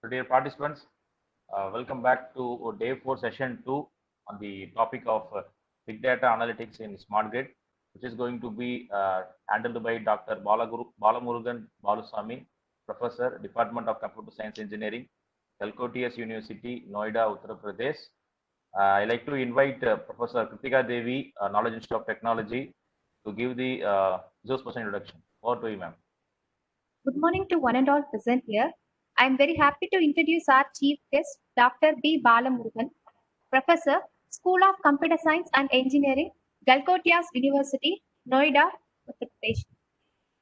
dear participants, welcome back to day 4, session 2 on the topic of big data analytics in smart grid, which is going to be handled by Dr. Balamurugan Balusamy, Professor, Department of Computer Science Engineering, Calcutta University, Noida, Uttar Pradesh. I like to invite Professor Kritika Devi, Knowledge Institute of Technology, to give the resource person introduction. Over to you, ma'am. Good morning to one and all present here. I am very happy to introduce our chief guest, Dr. B. Balamurugan, Professor, School of Computer Science and Engineering, Galkotias University, Noida, Uttar Pradesh.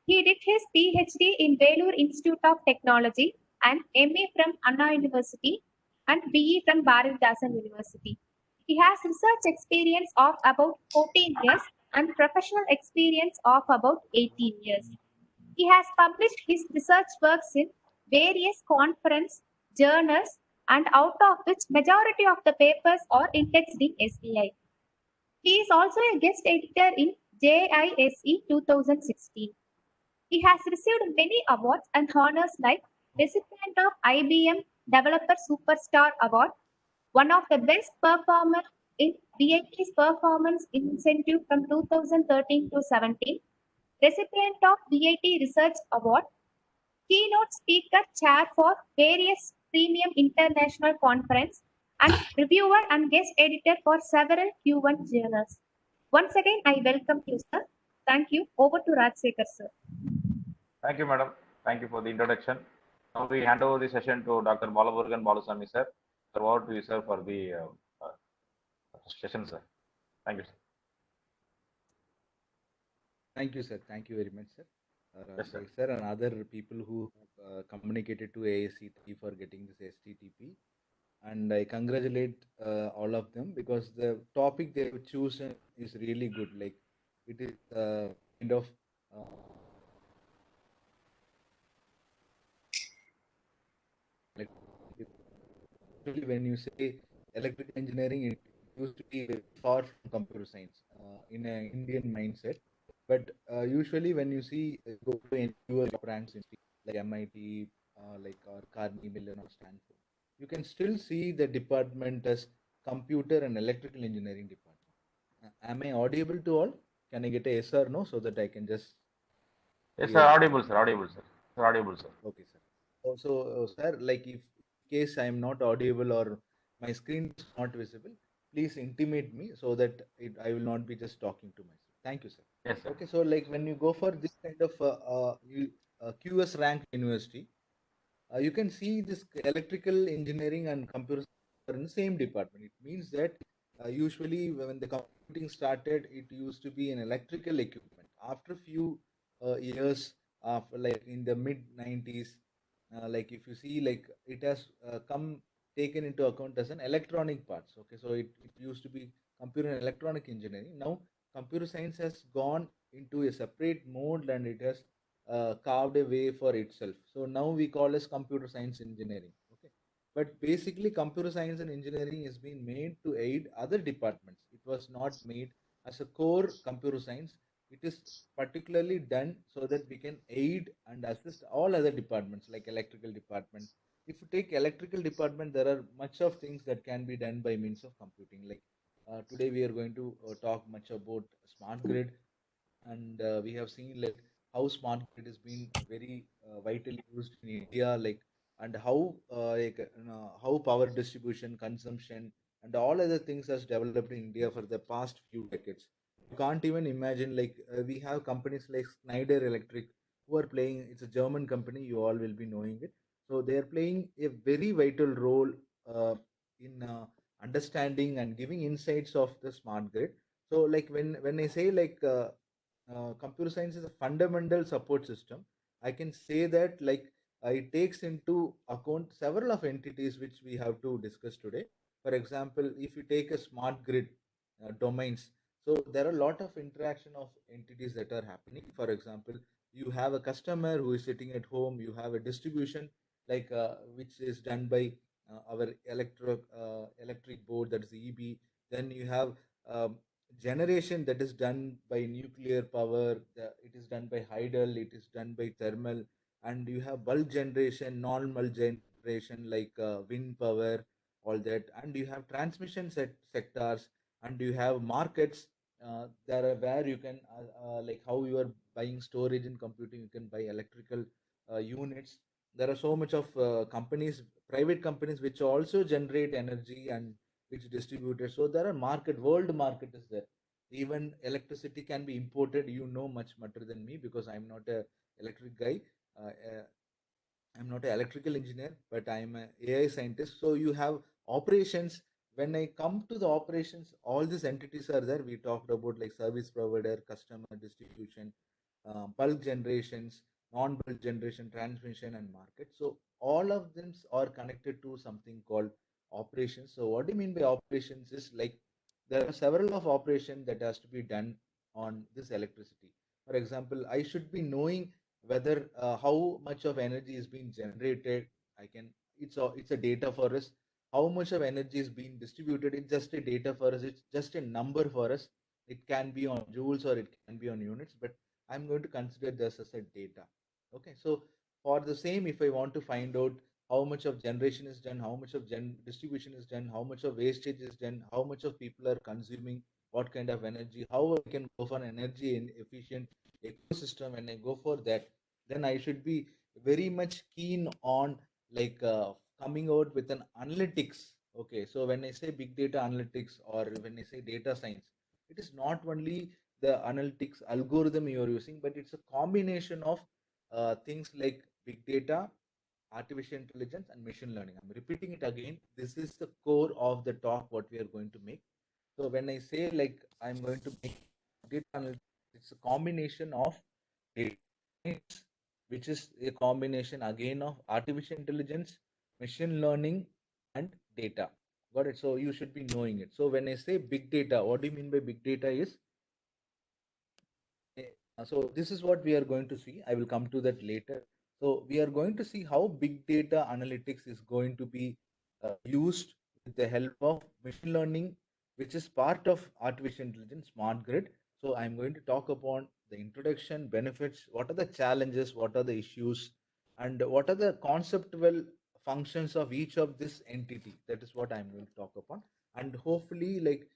He did his PhD in Vellore Institute of Technology and MA from Anna University and BE from Bharatdasan University. He has research experience of about 14 years and professional experience of about 18 years. He has published his research works in various conference journals and out of which majority of the papers are indexed in SBI. He is also a guest editor in JISE 2016. He has received many awards and honors like recipient of IBM Developer Superstar Award, one of the best performer in VIP's Performance Incentive from 2013 to 17, recipient of VIT Research Award, keynote speaker chair for various premium international conference, and reviewer and guest editor for several Q1 journals. Once again, I welcome you, sir. Thank you. Over to Rajsekhar, sir. Thank you, madam. Thank you for the introduction. Now we hand over the session to Dr. Balamurugan Balusamy, sir. Sir, over to you, sir, for the session, sir. Thank you, sir. Thank you, sir. Thank you very much, sir. Yes, sir. Sir, and other people who communicated to ASCT for getting this STTP. And I congratulate all of them because the topic they have chosen is really good. Like it is kind of like usually when you say electrical engineering, it used to be far from computer science in an Indian mindset. But usually when you see go to any newer ranks in like MIT, like or Carnegie Mellon or Stanford, you can still see the department as computer and electrical engineering department. Am I audible to all? Can I get a yes or no so that I can just Yes, sir. clear it? Audible, sir. Audible, sir. Sir, audible, sir. Okay, sir. Also, sir, like if in case I am not audible or my screen is not visible, please intimate me so that I will not be just talking to myself. Thank you, sir. Yes, sir. Okay, so like when you go for this kind of QS ranked university, you can see this electrical engineering and computer science are in the same department. It means that usually when the computing started, it used to be an electrical equipment. After few years of like in the mid 90s, like if you see like it has come taken into account as an electronic parts. Okay, so it used to be computer and electronic engineering. Now computer science has gone into a separate mode and it has carved a way for itself. So now we call as computer science engineering. Okay, but basically computer science and engineering has been made to aid other departments. It was not made as a core computer science. It is particularly done so that we can aid and assist all other departments like electrical department. If you take electrical department, there are much of things that can be done by means of computing. Like today we are going to talk much about smart grid, and we have seen like how smart grid has been very vitally used in India, like and how how power distribution, consumption, and all other things has developed in India for the past few decades. You can't even imagine like we have companies like Schneider Electric who are playing. It's a German company. You all will be knowing it. So they are playing a very vital role in understanding and giving insights of the smart grid. So like when I say like computer science is a fundamental support system, I can say that like it takes into account several of entities which we have to discuss today. For example, if you take a smart grid domains, so there are a lot of interaction of entities that are happening. For example, you have a customer who is sitting at home, you have a distribution like which is done by our electric board, that is the EB. Then you have um, generation that is done by nuclear power, it is done by hydel, it is done by thermal, and you have bulk generation, non-bulk generation like wind power, all that, and you have transmission sectors, and you have markets. There are where you can like how you are buying storage in computing, you can buy electrical units. There are so much of companies, private companies, which also generate energy and which distribute it. So there are market, world market is there. Even electricity can be imported. You know much better than me because I'm not a electric guy. I'm not an electrical engineer, but I'm an AI scientist. So you have operations. When I come to the operations, all these entities are there. We talked about like service provider, customer distribution, bulk generations, non-bulk generation, transmission, and market. So all of them are connected to something called operations. So what do you mean by operations is like there are several of operations that has to be done on this electricity. For example, I should be knowing whether how much of energy is being generated. I can, it's a data for us. How much of energy is being distributed, it's just a data for us, it's just a number for us. It can be on joules or it can be on units, but I'm going to consider this as a data. Okay, so for the same, if I want to find out how much of generation is done, how much of distribution is done, how much of wastage is done, how much of people are consuming what kind of energy, how I can go for an energy efficient ecosystem. When I go for that, then I should be very much keen on like coming out with an analytics. Okay, so when I say big data analytics or when I say data science, it is not only the analytics algorithm you are using, but it's a combination of things like big data, artificial intelligence, and machine learning. I'm repeating it again. This is the core of the talk what we are going to make. So when I say like I'm going to make data analytics, it's a combination of data science, which is a combination again of artificial intelligence, machine learning, and data. Got it? So you should be knowing it. So when I say big data, what do you mean by big data is so this is what we are going to see. I will come to that later. So we are going to see how big data analytics is going to be used with the help of machine learning, which is part of artificial intelligence, smart grid. So I'm going to talk upon the introduction, benefits, what are the challenges, what are the issues, and what are the conceptual functions of each of this entity. That is what I'm going to talk upon. And hopefully, like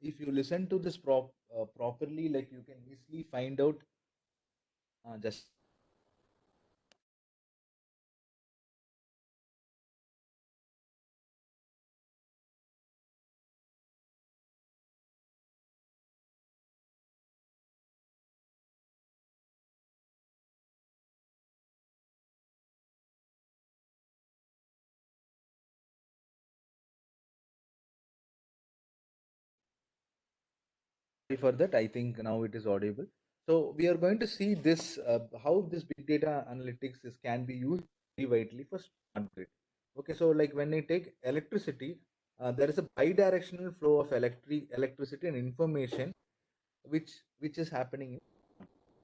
if you listen to this properly, like you can easily find out just sorry for that. I think now it is audible. So we are going to see this how this big data analytics is can be used very widely for smart grid. Okay, so like when I take electricity, there is a bidirectional flow of electricity and information which is happening.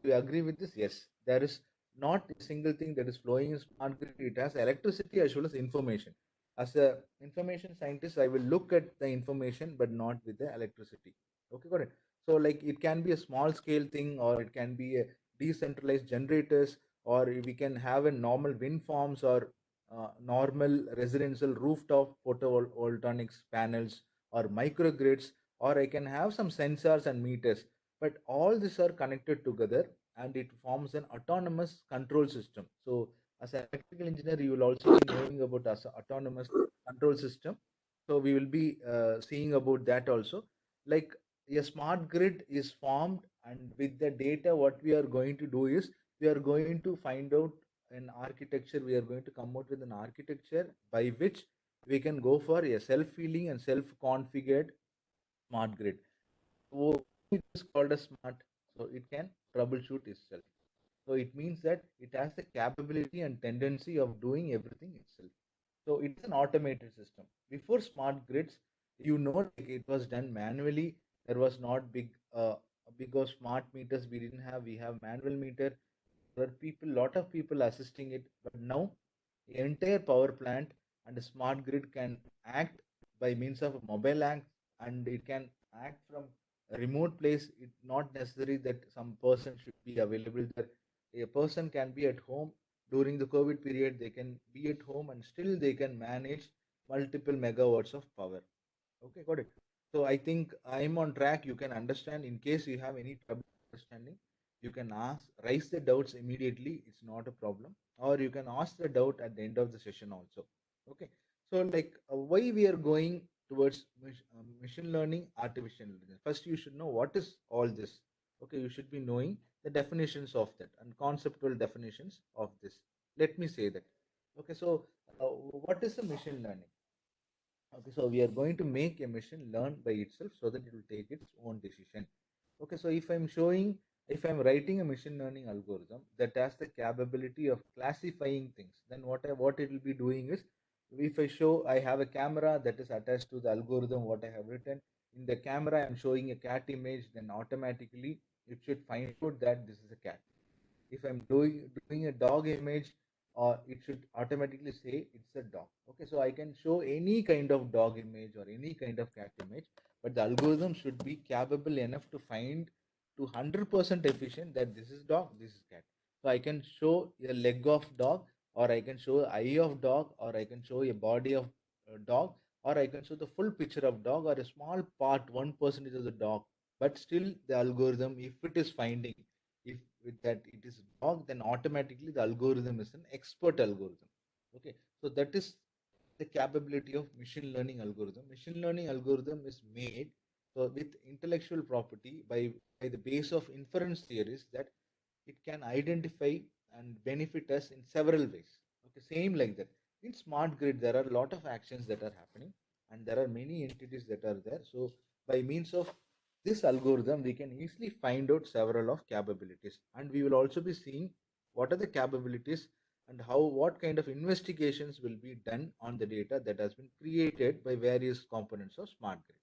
Do you agree with this? Yes, there is not a single thing that is flowing in smart grid. It has electricity as well as information. As a information scientist, I will look at the information but not with the electricity. Okay, got it. So like it can be a small scale thing, or it can be a decentralized generators, or we can have a normal wind farms or normal residential rooftop photovoltaics panels or microgrids, or I can have some sensors and meters, but all these are connected together and it forms an autonomous control system. So as an electrical engineer, you will also be knowing about as autonomous control system. So we will be seeing about that also. Like a smart grid is formed, and with the data what we are going to do is we are going to find out an architecture. We are going to come out with an architecture by which we can go for a self-healing and self-configured smart grid. So it is called a smart, so it can troubleshoot itself. So it means that it has the capability and tendency of doing everything itself. So it's an automated system. Before smart grids, like it was done manually. There was not big of smart meters. We didn't have. We have manual meter. There were lot of people assisting it. But now, the entire power plant and a smart grid can act by means of a mobile app, and it can act from a remote place. It's not necessary that some person should be available there. A person can be at home during the COVID period, they can be at home and still they can manage multiple megawatts of power. Okay, got it. So I think I'm on track. You can understand. In case you have any trouble understanding, you can ask, raise the doubts immediately. It's not a problem, or you can ask the doubt at the end of the session also. Okay. So like why we are going towards machine learning, artificial intelligence. First, you should know what is all this. Okay, you should be knowing the definitions of that and conceptual definitions of this. Let me say that. Okay, so what is the machine learning? Okay, so we are going to make a machine learn by itself so that it will take its own decision. Okay, so if I'm writing a machine learning algorithm that has the capability of classifying things, then what it will be doing is, if I show I have a camera that is attached to the algorithm, what I have written in the camera, I'm showing a cat image, then automatically it should find out that this is a cat. If I'm doing a dog image, it should automatically say it's a dog. Okay, so I can show any kind of dog image or any kind of cat image, but the algorithm should be capable enough to find to 100% efficient that this is dog, this is cat. So I can show a leg of dog, or I can show eye of dog, or I can show a body of dog, or I can show the full picture of dog, or a small part 1% of the dog. But still, the algorithm, if it is finding, if with that it is dog, then automatically the algorithm is an expert algorithm. Okay, so that is the capability of machine learning algorithm. Machine learning algorithm is made so with intellectual property by the base of inference theories that it can identify and benefit us in several ways. Okay, same like that. In smart grid, there are a lot of actions that are happening, and there are many entities that are there. So by means of this algorithm, we can easily find out several of capabilities, and we will also be seeing what are the capabilities and how what kind of investigations will be done on the data that has been created by various components of smart grid.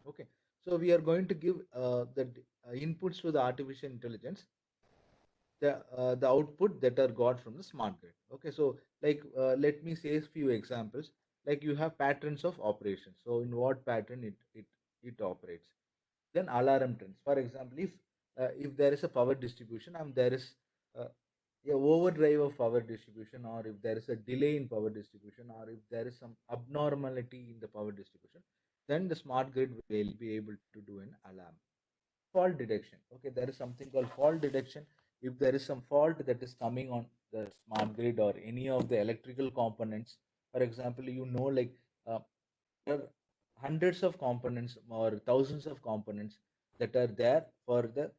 Okay, so we are going to give the inputs to the artificial intelligence, the output that are got from the smart grid. Okay, so like let me say a few examples. Like you have patterns of operations. So in what pattern it operates. Then alarm trends. For example, if there is a power distribution and there is uh, a overdrive of power distribution, or if there is a delay in power distribution, or if there is some abnormality in the power distribution, then the smart grid will be able to do an alarm. Fault detection. Okay, there is something called fault detection. If there is some fault that is coming on the smart grid or any of the electrical components, for example, like there are hundreds of components or thousands of components that are there for the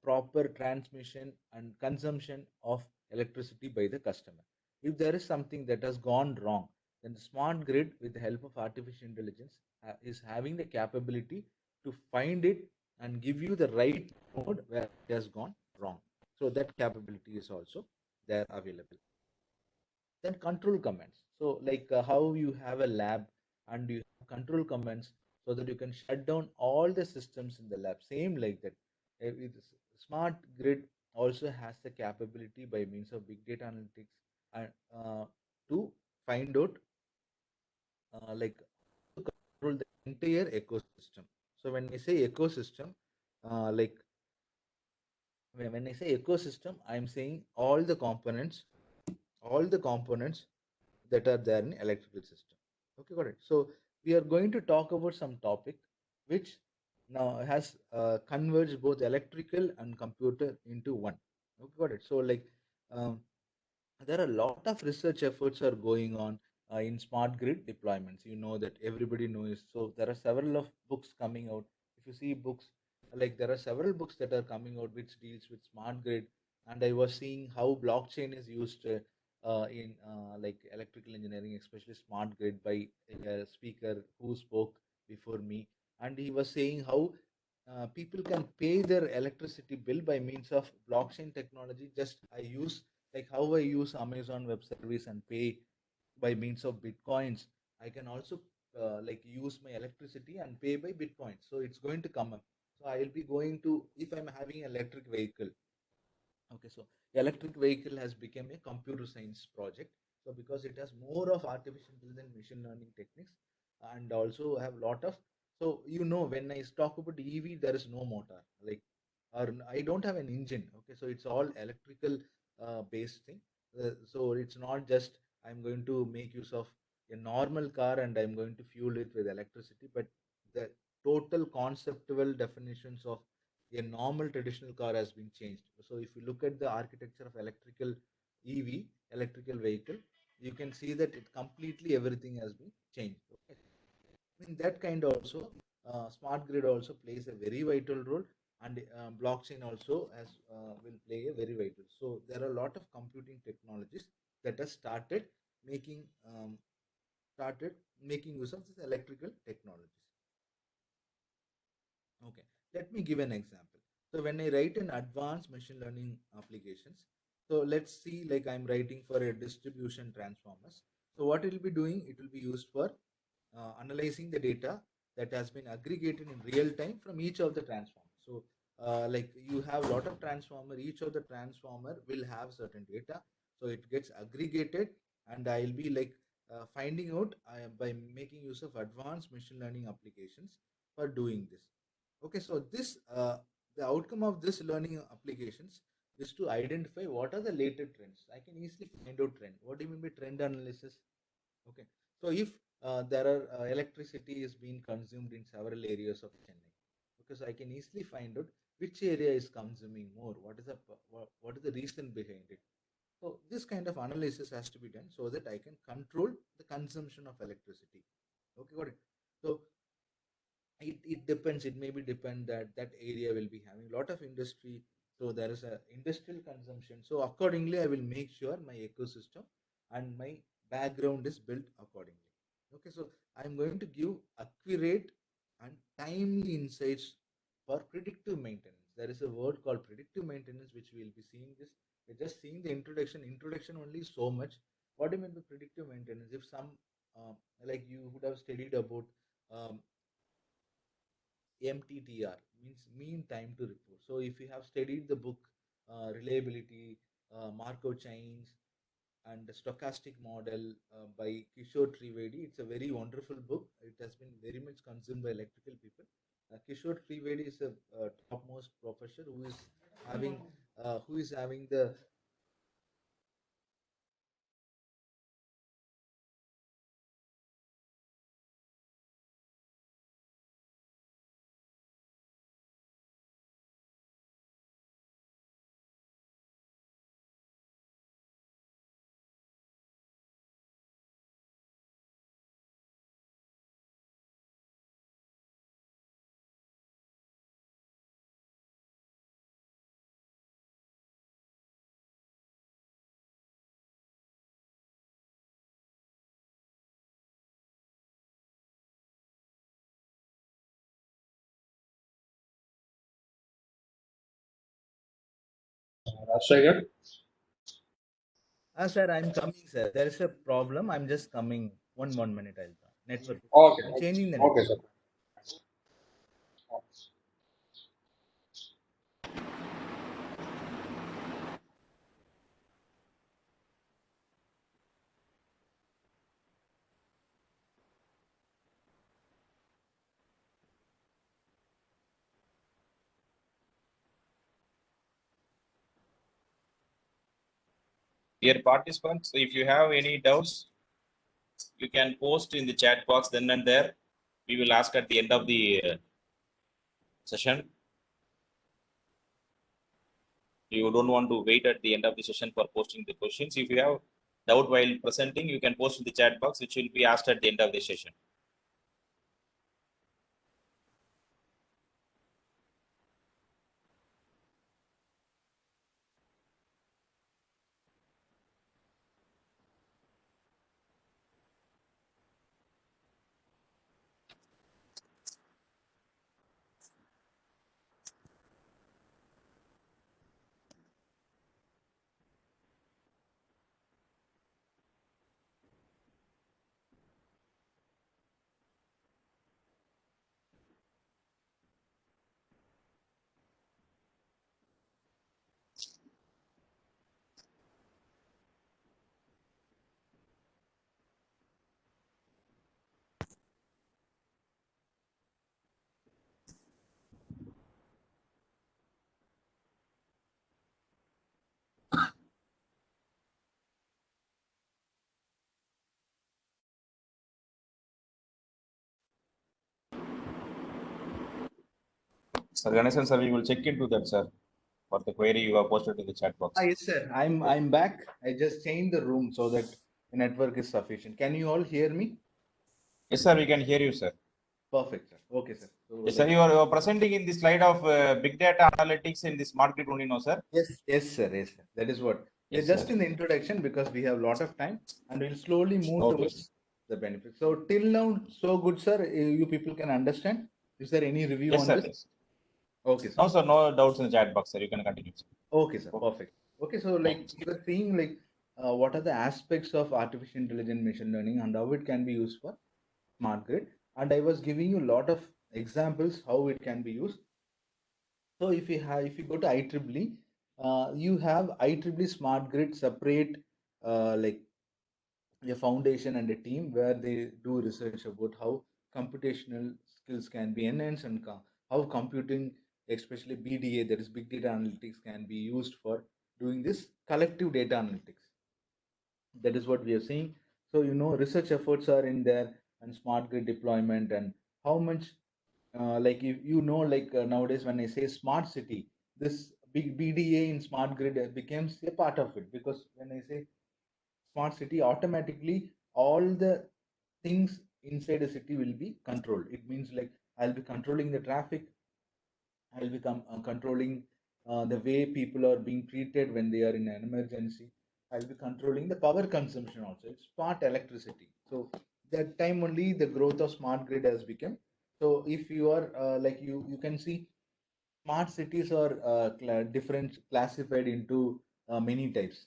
proper transmission and consumption of electricity by the customer. If there is something that has gone wrong, then the smart grid, with the help of artificial intelligence, is having the capability to find it and give you the right node where it has gone wrong. So that capability is also there available. Then control commands. So like how you have a lab and you have control commands so that you can shut down all the systems in the lab. Same like that. Smart grid also has the capability by means of big data analytics and to find out like to control the entire ecosystem. So when I say ecosystem, like when I say ecosystem, I'm saying all the components that are there in electrical system. Okay, got it. So we are going to talk about some topic which now has converged both electrical and computer into one. Okay, got it. So like um, there are a lot of research efforts are going on in smart grid deployments. You know that everybody knows. So there are several of books coming out. If you see books, like there are several books that are coming out which deals with smart grid. And I was seeing how blockchain is used in like electrical engineering, especially smart grid, by a speaker who spoke before me. And he was saying how people can pay their electricity bill by means of blockchain technology. Just I use like how I use Amazon Web Service and pay by means of bitcoins. I can also like use my electricity and pay by bitcoins. So it's going to come up. So I will be going to, if I'm having an electric vehicle. Okay, so electric vehicle has become a computer science project. So because it has more of artificial intelligence, machine learning techniques, and also have lot of. So when I talk about EV, there is no motor, like, or I don't have an engine. Okay, so it's all electrical based thing. So it's not just I'm going to make use of a normal car and I'm going to fuel it with electricity, but the total conceptual definitions of a normal traditional car has been changed. So if you look at the architecture of electrical EV, electrical vehicle, you can see that it completely everything has been changed. Okay. In that kind also, smart grid also plays a very vital role, and blockchain also as will play a very vital. So there are a lot of computing technologies that has making started making use of this electrical technologies. Okay, let me give an example. So when I write an advanced machine learning applications, so let's see, like I'm writing for a distribution transformers. So what it will be doing, it will be used for analyzing the data that has been aggregated in real time from each of the transformers. So like you have a lot of transformer, each of the transformer will have certain data. So it gets aggregated, and I'll be like finding out by making use of advanced machine learning applications for doing this. Okay, so the outcome of this learning applications is to identify what are the latest trends. I can easily find out trend. What do you mean by trend analysis? Okay, so if there are electricity is being consumed in several areas of Chennai, okay, so I can easily find out which area is consuming more. What is the reason behind it? So this kind of analysis has to be done so that I can control the consumption of electricity. Okay, got it. So it depends. It maybe depend that that area will be having a lot of industry. So there is a industrial consumption. So accordingly, I will make sure my ecosystem and my background is built accordingly. Okay, so I'm going to give accurate and timely insights for predictive maintenance. There is a word called predictive maintenance, which we'll be seeing this. We're just seeing the introduction. Introduction only so much. What do you mean by predictive maintenance? If some like you would have studied about um, MTTR, means mean time to report. So if you have studied the book Reliability, Markov Chains, and the Stochastic Model by Kishore Trivedi, it's a very wonderful book. It has been very much consumed by electrical people. Kishore Trivedi is a topmost professor having who is having the Rajshekhar? sir, I'm coming, sir. There is a problem. I'm just coming. One minute, I'll come. Network. Okay, I'm changing the okay, network. sir. Dear participants, if you have any doubts, you can post in the chat box then and there. We will ask at the end of the session. You don't want to wait at the end of the session for posting the questions. If you have doubt while presenting, you can post in the chat box, which will be asked at the end of the session. Sir Ganesan sir, we will check into that, sir, for the query you have posted in the chat box. Yes, sir. I'm back. I just changed the room so that the network is sufficient. Can you all hear me? Yes, sir, we can hear you, sir. Perfect, sir. Okay, sir. So Yes, sir, you are presenting in the slide of big data analytics in the smart grid only, no, sir? yes, sir. Yes, sir. That is what. Yes, Just sir. in the introduction because we have a lot of time and we'll slowly move Okay. towards the benefits. So till now, so good, sir. You people can understand. Is there any review Yes, on sir. this? Yes. Okay, sir. No, sir, no doubts in the chat box, sir. You can continue, sir. Okay, sir. Perfect. Okay, so like Thanks. you were seeing, like what are the aspects of artificial intelligence, machine learning, and how it can be used for smart grid. And I was giving you a lot of examples how it can be used. So if you go to IEEE, you have IEEE smart grid separate like a foundation and a team where they do research about how computational skills can be enhanced and how computing, especially BDA, that is big data analytics, can be used for doing this collective data analytics. That is what we are seeing. So research efforts are in there and smart grid deployment and how much like like nowadays when I say smart city, this big BDA in smart grid becomes a part of it, because when I say smart city, automatically all the things inside a city will be controlled. It means like I'll be controlling the traffic, I'll become controlling the way people are being treated when they are in an emergency. I'll be controlling the power consumption also. It's smart electricity. So that time only the growth of smart grid has become. So if you are like you can see smart cities are different classified into many types.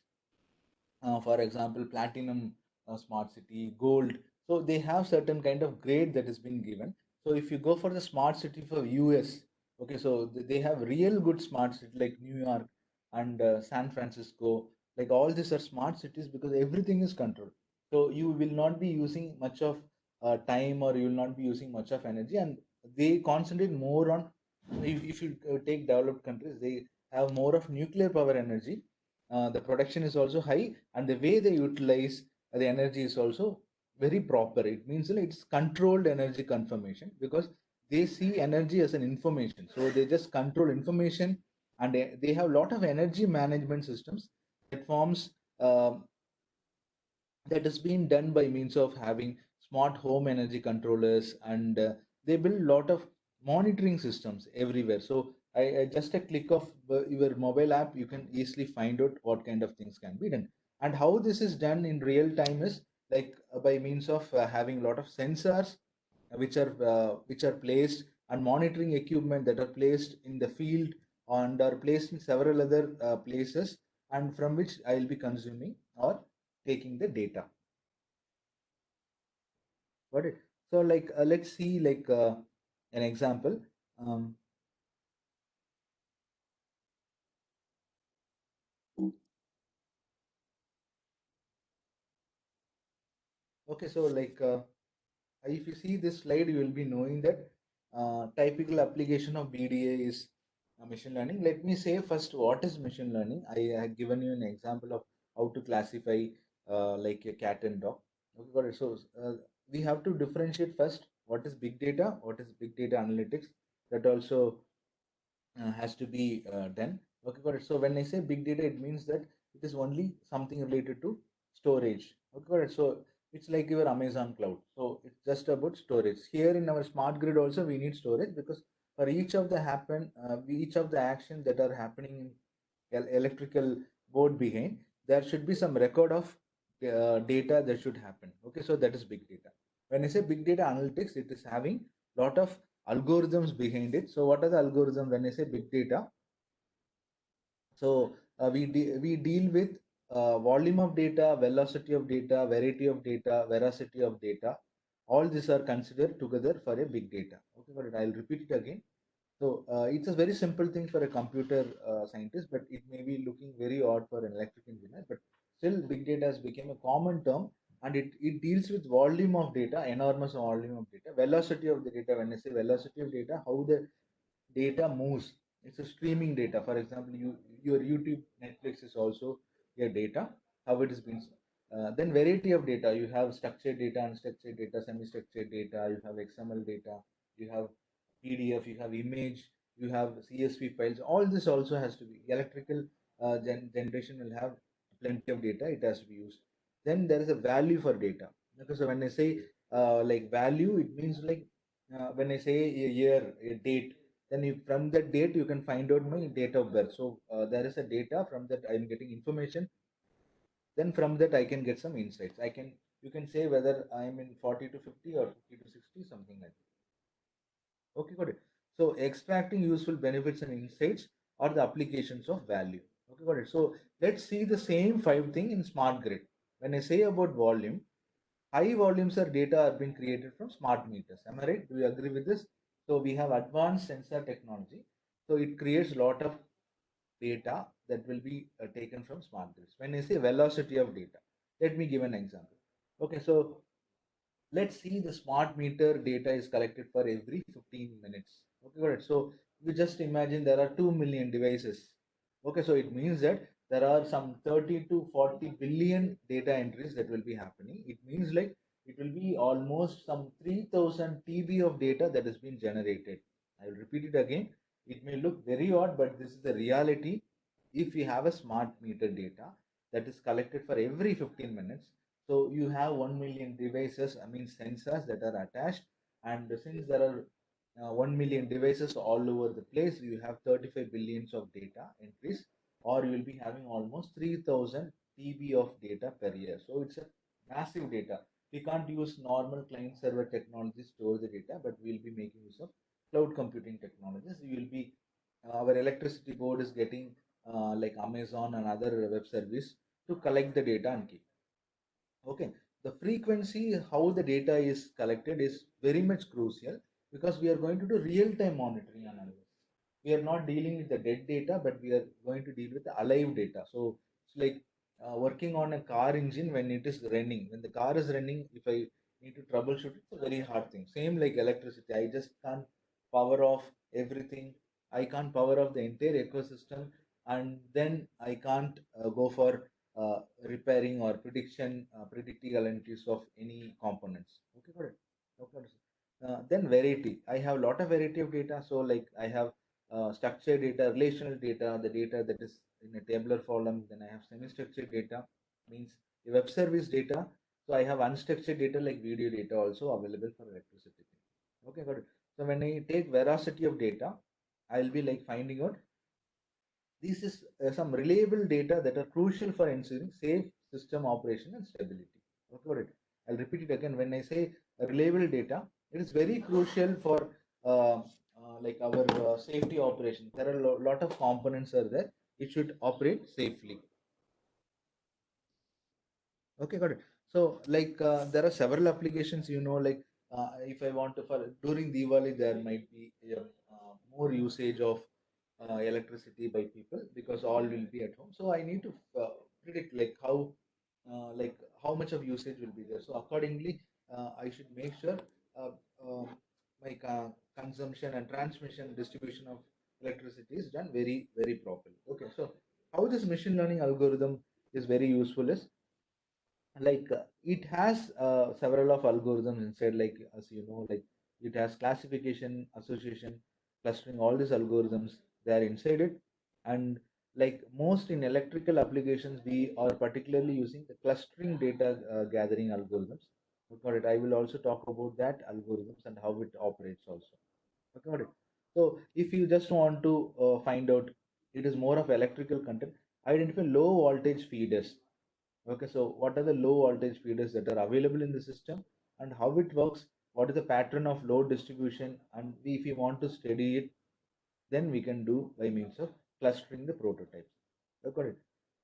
For example, platinum smart city, gold. So they have certain kind of grade that has been given. So if you go for the smart city for US, okay, so they have real good smart city like New York and San Francisco. Like all these are smart cities because everything is controlled. So you will not be using much of time, or you will not be using much of energy, and they concentrate more on. If you take developed countries, they have more of nuclear power energy. The production is also high, and the way they utilize the energy is also very proper. It means that it's controlled energy confirmation, because they see energy as an information, so they just control information. And they have a lot of energy management systems that forms that has been done by means of having smart home energy controllers, and they build a lot of monitoring systems everywhere. So I just a click of your mobile app, you can easily find out what kind of things can be done. And how this is done in real time is like by means of having a lot of sensors which are placed, and monitoring equipment that are placed in the field and are placed in several other places, and from which I will be consuming or taking the data. Got it? So like let's see like an example. Um, okay, so like if you see this slide, you will be knowing that typical application of BDA is machine learning. Let me say first what is machine learning. I have given you an example of how to classify like a cat and dog. Okay, got it. So we have to differentiate first what is big data, what is big data analytics. That also has to be done. Okay, got it. So when I say big data, it means that it is only something related to storage. Okay, got it. So it's like your Amazon cloud. So it's just about storage. Here in our smart grid also we need storage, because for each of the each of the actions that are happening in electrical board behind, there should be some record of data that should happen. Okay, so that is big data. When I say big data analytics, it is having lot of algorithms behind it. So what are the algorithms when I say big data? So we deal with volume of data, velocity of data, variety of data, veracity of data. All these are considered together for a big data. Okay, got it. I'll repeat it again. So it's a very simple thing for a computer scientist, but it may be looking very odd for an electric engineer. But still, big data has become a common term, and it deals with volume of data, enormous volume of data, velocity of the data. When I say velocity of data, how the data moves. It's a streaming data. For example, your YouTube, Netflix is also your data. How it is being. Then variety of data. You have structured data, unstructured data, semi-structured data. You have XML data. You have PDF. You have image. you have CSV files. All this also has to be electrical generation will have plenty of data. It has to be used. Then there is a value for data. Okay, so when I say like value, it means like when I say a year, a date, then you, from that date you can find out my date of birth. So there is a data from that I'm getting information. Then from that I can get some insights. I can, you can say whether I'm in 40 to 50 or 50 to 60, something like that. Okay, got it. So extracting useful benefits and insights are the applications of value. Okay, got it. So let's see the same five thing in smart grid. When I say about volume, high volumes of data are being created from smart meters. Am I right? Do you agree with this? So we have advanced sensor technology. So it creates a lot of data that will be taken from smart grids. When I say velocity of data, let me give an example. Okay, so let's see the smart meter data is collected for every 15 minutes. Okay, got it. So you just imagine there are 2 million devices. Okay, so it means that there are some 30 to 40 billion data entries that will be happening. It means like it will be almost some 3000 TB of data that has been generated. I will repeat it again. It may look very odd, but this is the reality. If we have a smart meter data that is collected for every 15 minutes, so you have 1 million devices, I mean sensors that are attached. And since there are 1 million devices all over the place, you have 35 billions of data entries, or you will be having almost 3000 TB of data per year. So it's a massive data. We can't use normal client server technology to store the data, but we'll be making use of cloud computing technologies. We will be, our electricity board is getting like Amazon and other web service to collect the data and keep. Okay, the frequency, how the data is collected is very much crucial, because we are going to do real-time monitoring analysis. We are not dealing with the dead data, but we are going to deal with the alive data. So it's like working on a car engine when it is running. When the car is running, if I need to troubleshoot, it's a very hard thing. Same like electricity, I just can't power off everything. I can't power off the entire ecosystem, and then I can't go for repairing or predicting entries of any components. Okay, got it. Okay. Then variety. I have a lot of variety of data. So like I have structured data, relational data, the data that is in a tabular form. Then I have semi-structured data, means the web service data. So I have unstructured data like video data also available for electricity. Okay, got it. So when I take veracity of data, I'll be like finding out this is some reliable data that are crucial for ensuring safe system operation and stability. Okay, got it. I'll repeat it again. When I say reliable data, it is very crucial for like our safety operation. There are a lot of components are there. It should operate safely. Okay, got it. So like there are several applications, like if I want to, for during Diwali, there might be more usage of electricity by people because all will be at home. So I need to predict like how much of usage will be there. So accordingly, I should make sure uh, uh, my consumption and transmission distribution of electricity is done very very properly. Okay, so how this machine learning algorithm is very useful is like it has several of algorithms inside, like as you know, like it has classification, association, clustering, all these algorithms they are inside it. And like most in electrical applications, we are particularly using the clustering data gathering algorithms. Got it. I will also talk about that algorithms and how it operates also. Okay, got it. So if you just want to find out, it is more of electrical content, identify low voltage feeders. Okay, so what are the low voltage feeders that are available in the system and how it works? What is the pattern of load distribution? And if you want to study it, then we can do by means of clustering the prototypes. Got it.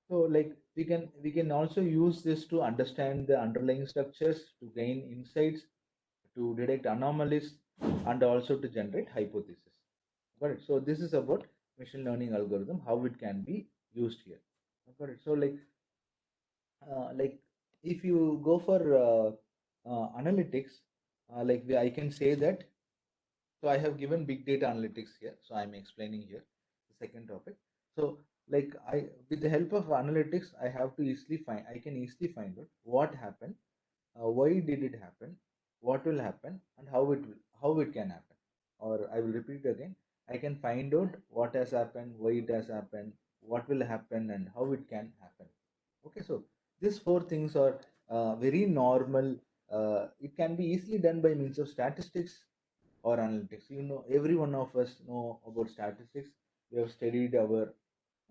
So like we can also use this to understand the underlying structures, to gain insights, to detect anomalies, and also to generate hypotheses. Got it. So this is about machine learning algorithm, how it can be used here. Got it. So like if you go for analytics, I can say that, so I have given big data analytics here, so I'm explaining here the second topic. So like I, with the help of analytics, I can easily find out what happened, why did it happen, what will happen, and how it can happen. Or I will repeat it again. I can find out what has happened, why it has happened, what will happen, and how it can happen. Okay, so these four things are very normal. It can be easily done by means of statistics or analytics. You know, every one of us know about statistics. We have studied our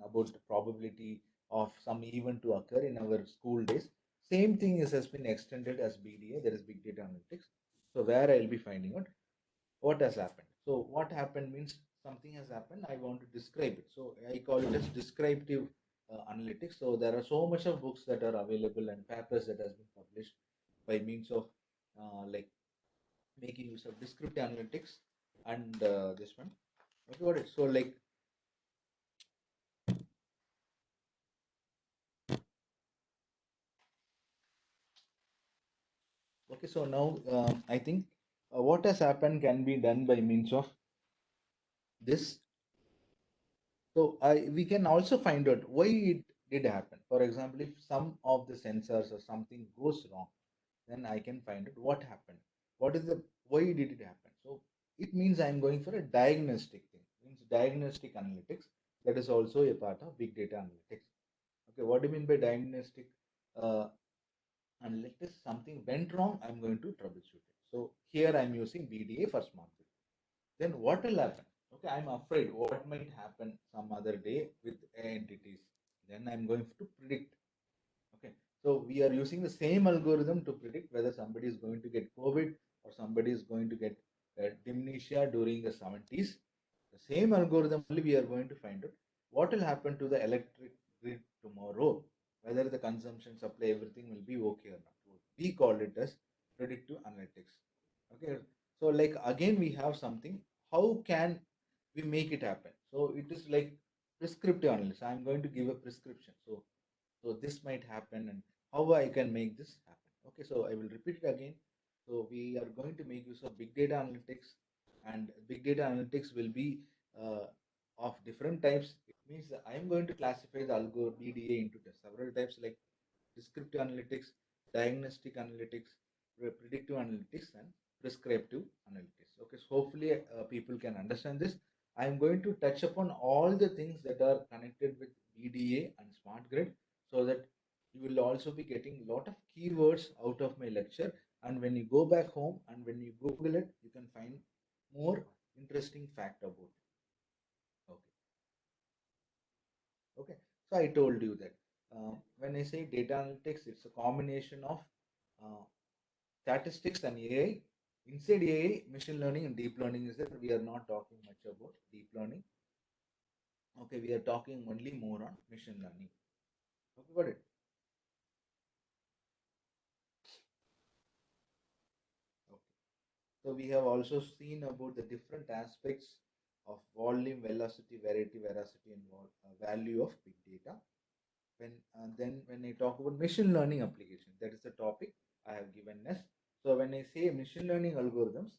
about the probability of some event to occur in our school days. Same thing has been extended as BDA, that is big data analytics. So where I'll be finding out what has happened. So what happened means something has happened. I want to describe it. So I call it as descriptive analytics. So there are so much of books that are available and papers that has been published by means of like making use of descriptive analytics and this one. Okay, got it. So like okay, so now I think what has happened can be done by means of this. So we can also find out why it did happen. For example, if some of the sensors or something goes wrong, then I can find out what happened. What is the why did it happen? So it means I'm going for a diagnostic thing. Means diagnostic analytics. That is also a part of big data analytics. Okay, what do you mean by diagnostic analytics? Something went wrong, I'm going to troubleshoot it. So here I'm using BDA for smart grid. Then what will happen? Okay, I'm afraid what might happen some other day with entities. Then I'm going to predict. Okay, so we are using the same algorithm to predict whether somebody is going to get COVID or somebody is going to get dementia during the 70s. The same algorithm only we are going to find out what will happen to the electric grid tomorrow, whether the consumption, supply, everything will be okay or not. We call it as predictive analytics. Okay, so like again we have something. How can we make it happen? So it is like prescriptive analysis. I'm going to give a prescription. So this might happen and how I can make this happen. Okay, so I will repeat it again. So we are going to make use of big data analytics, and big data analytics will be of different types. It means that I am going to classify the algo BDA into several types like descriptive analytics, diagnostic analytics, predictive analytics, and prescriptive analytics. Okay, so hopefully people can understand this. I am going to touch upon all the things that are connected with BDA and smart grid so that you will also be getting a lot of keywords out of my lecture. And when you go back home and when you Google it, you can find more interesting fact about it. Okay. Okay. So I told you that when I say data analytics, it's a combination of uh, statistics and AI. Inside AI, machine learning and deep learning is that we are not talking much about deep learning. Okay, we are talking only more on machine learning. Okay, got it. Okay. So we have also seen about the different aspects of volume, velocity, variety, veracity, and value of big data. Then when I talk about machine learning application, that is the topic I have given as. So when I say machine learning algorithms,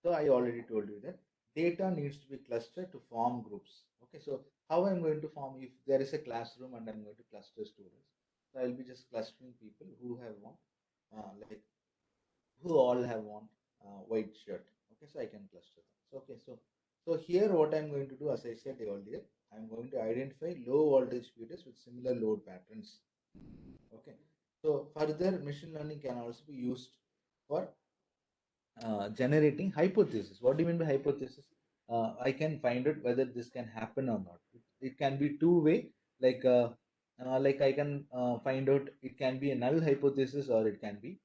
so I already told you that data needs to be clustered to form groups. Okay, so how I'm going to form if there is a classroom and I'm going to cluster students, so I'll be just clustering people who have one like who all have one white shirt. Okay, so I can cluster them. So okay, so here what I'm going to do, as I said earlier, I'm going to identify low voltage fuses with similar load patterns. Okay, so further machine learning can also be used for generating hypothesis. What do you mean by hypothesis? I can find out whether this can happen or not. It can be two-way, like I can find out it can be a null hypothesis or it can be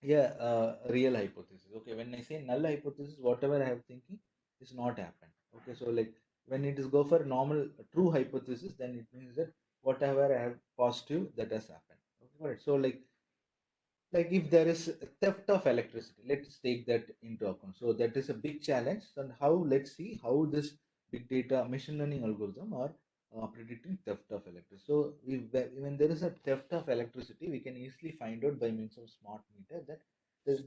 yeah, real hypothesis. Okay, when I say null hypothesis, whatever I have thinking is not happened. Okay, so like when it is go for normal true hypothesis, then it means that whatever I have positive that has happened. Okay, got it. So like if there is theft of electricity, let's take that into account. So that is a big challenge. And how let's see how this big data machine learning algorithm are predicting theft of electricity. So if when there is a theft of electricity, we can easily find out by means of smart meter that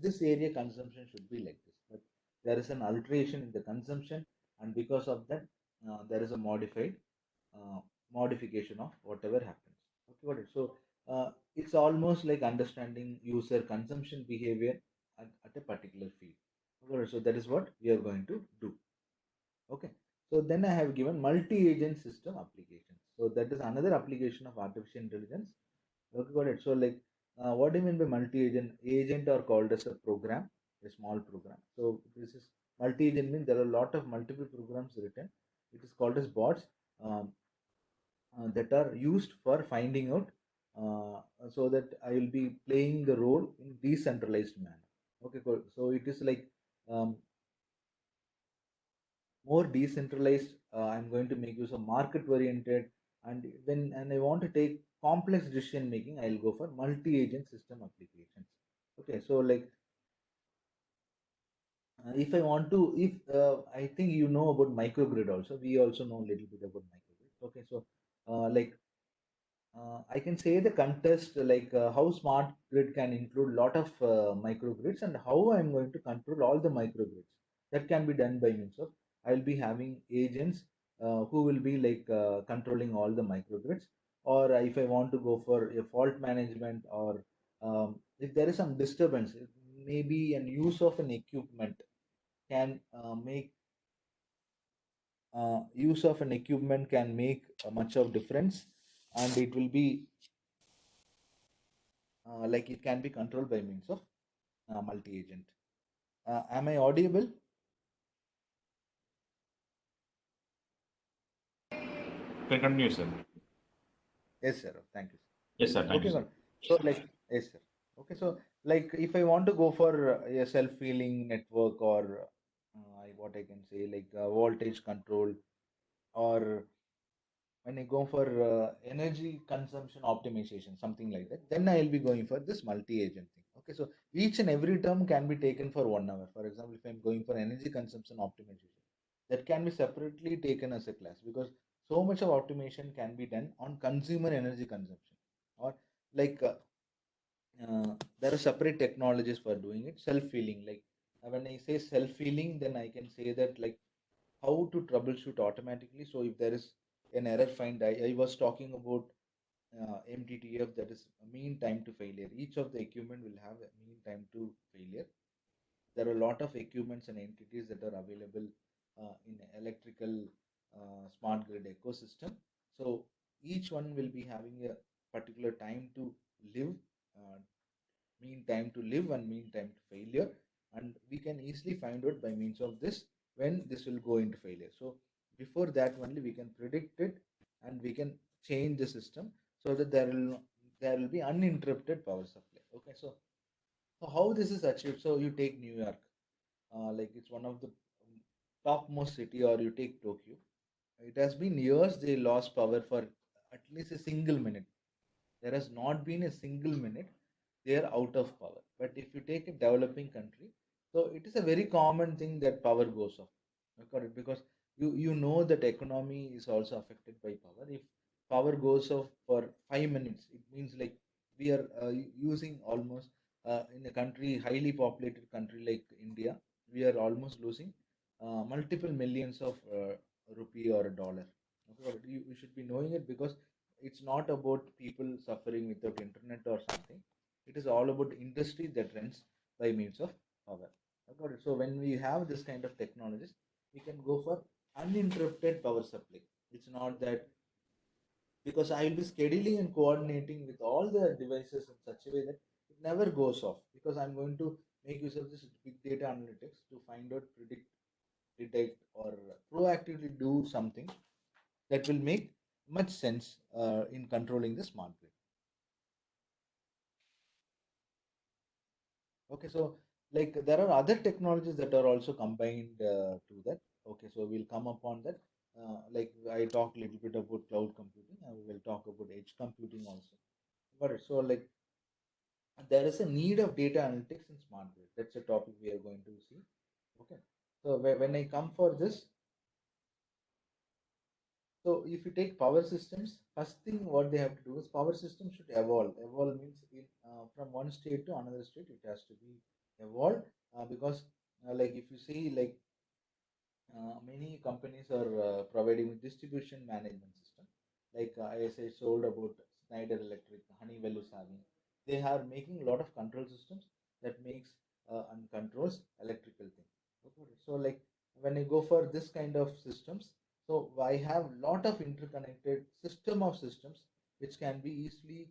this area consumption should be like this. But there is an alteration in the consumption, and because of that, there is a uh, modification of whatever happens. Okay, got it. So it's almost like understanding user consumption behavior at a particular field. Okay, so that is what we are going to do. Okay, so then I have given multi-agent system applications. So that is another application of artificial intelligence. Okay, got it. So like, what do you mean by multi-agent? Agent are called as a program, a small program. So this is multi-agent means there are a lot of multiple programs written. It is called as bots um, that are used for finding out, so that I will be playing the role in decentralized manner. Okay, cool. So it is like um, more decentralized. I'm going to make use of market oriented, and I want to take complex decision making, I'll go for multi-agent system applications. Okay, so like, if I want to, if I think you know about microgrid also, we also know a little bit about microgrid. Okay, so like, I can say the contest, like how smart grid can include lot of microgrids, and how I'm going to control all the microgrids. That can be done by means of, I'll be having agents who will be like controlling all the microgrids. Or if I want to go for a fault management, or if there is some disturbance, maybe an use of an equipment can make use of an equipment can make much of difference, and it will be like it can be controlled by means of multi-agent. Am I audible? You can continue, sir. Yes, sir. Thank you, Yes, sir. sir. Thank you, Okay, sir. good. So like, yes, sir. Okay, so like if I want to go for a self-healing network, or what I can say, like voltage control, or when I go for energy consumption optimization, something like that, then I'll be going for this multi-agent thing. Okay, so each and every term can be taken for 1 hour. For example, if I'm going for energy consumption optimization, that can be separately taken as a class, because so much of automation can be done on consumer energy consumption, or like there are separate technologies for doing it. Self-healing, like when I say self-healing, then I can say that like how to troubleshoot automatically. So if there is an error find, I was talking about MTTF, that is mean time to failure. Each of the equipment will have a mean time to failure. There are a lot of equipments and entities that are available in electrical smart grid ecosystem. So each one will be having a particular time to live, uh, mean time to live and mean time to failure, and we can easily find out by means of this when this will go into failure. So before that only we can predict it, and we can change the system so that there will be uninterrupted power supply. Okay, so how this is achieved? So you take New York, like it's one of the topmost city, or you take Tokyo. It has been years they lost power for at least a single minute. There has not been a single minute they are out of power. But if you take a developing country, so it is a very common thing that power goes off. Correct? Because you know that economy is also affected by power. If power goes off for 5 minutes, it means like we are using almost in a country, highly populated country like India, we are almost losing multiple millions of rupee or a dollar. Okay, you should be knowing it, because it's not about people suffering without internet or something. It is all about industry that runs by means of power. Got it. So when we have this kind of technologies, we can go for uninterrupted power supply. It's not that, because I will be scheduling and coordinating with all the devices in such a way that it never goes off, because I'm going to make use of this big data analytics to find out, predict, detect, or proactively do something that will make much sense in controlling the smart grid. Okay, so like there are other technologies that are also combined to that. Okay, so we'll come upon that. Like I talked a little bit about cloud computing, and we will talk about edge computing also. Got it. So like there is a need of data analytics in smart grid. That's a topic we are going to see. Okay. So when I come for this, so if you take power systems, first thing what they have to do is power systems should evolve. Evolve means from one state to another state, it has to be evolved, because like if you see like many companies are providing distribution management system. Like as I told about Schneider Electric, Honeywell is having. They are making a lot of control systems that makes and controls electrical thing. Okay. So like when I go for this kind of systems, so I have lot of interconnected system of systems which can be easily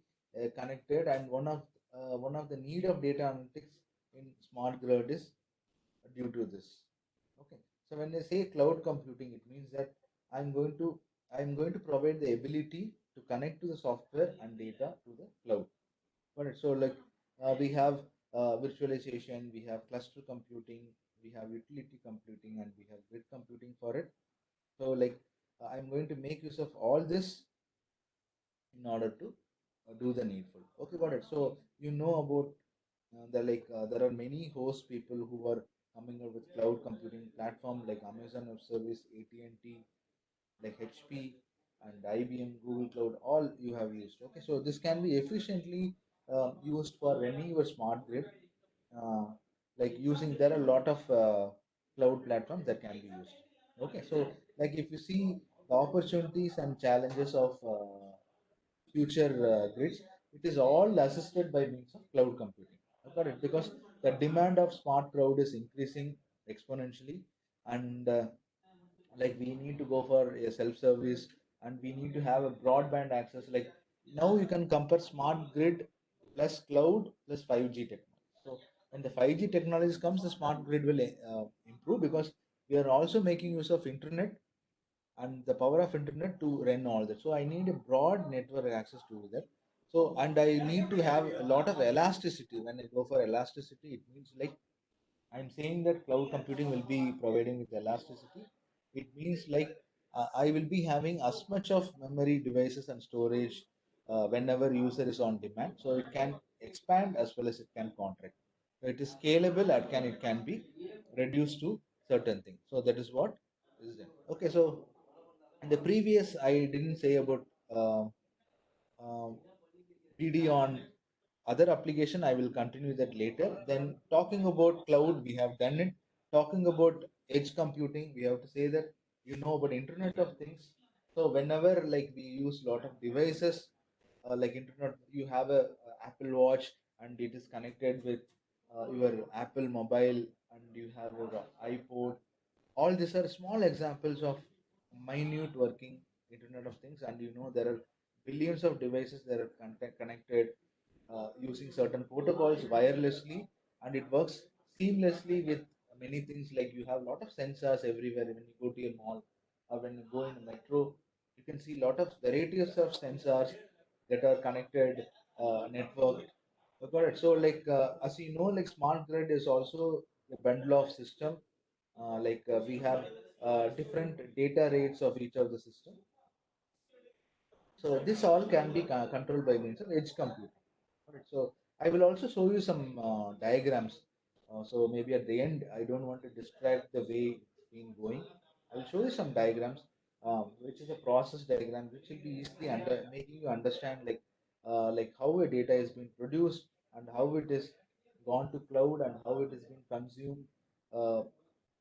connected, and one of the need of data analytics in smart grid is due to this. Okay, so when I say cloud computing, it means that I'm going to I'm going to provide the ability to connect to the software and data to the cloud. Got it. So like we have virtualization, we have cluster computing, we have utility computing, and we have grid computing for it. So like I'm going to make use of all this in order to do the needful. Okay, got it. So you know about there are many host people who are coming up with cloud computing platform like Amazon Web Service, AT&T, like HP and IBM, Google Cloud, all you have used. Okay, so this can be efficiently used for running your smart grid. Uh, like using there are a lot of cloud platforms that can be used. Okay, so like if you see the opportunities and challenges of future grids, it is all assisted by means of cloud computing. Got it? Because the demand of smart cloud is increasing exponentially, and like we need to go for a self-service, and we need to have a broadband access. Like now you can compare smart grid plus cloud plus 5G technology. So when the 5G technology comes, the smart grid will improve, because we are also making use of internet and the power of internet to run all that. So I need a broad network access to that. So and I need to have a lot of elasticity. When I go for elasticity, it means like I'm saying that cloud computing will be providing with elasticity. It means like I will be having as much of memory devices and storage whenever user is on demand. So it can expand as well as it can contract. So it is scalable. It can be reduced to certain things. So that is what is it. Okay. So in the previous, I didn't say about um, PD on other application. I will continue that later. Then talking about cloud, we have done it. Talking about edge computing, we have to say that you know about Internet of Things. So whenever like we use lot of devices like internet, you have a Apple Watch and it is connected with your Apple mobile, and you have your iPod. All these are small examples of minute working Internet of Things, and you know there are billions of devices that are connected using certain protocols wirelessly, and it works seamlessly with many things. Like you have a lot of sensors everywhere. When you go to a mall or when you go in a metro, you can see a lot of varieties of sensors that are connected, networked. Got it. So like as you know, like smart grid is also a bundle of system. We have different data rates of each of the system. So this all can be controlled by means of edge computing. Alright, so I will also show you some diagrams. So maybe at the end, I don't want to distract the way it's been going. I will show you some diagrams, which is a process diagram, which will be easily under making you understand like how a data is being produced and how it is gone to cloud and how it is being consumed uh,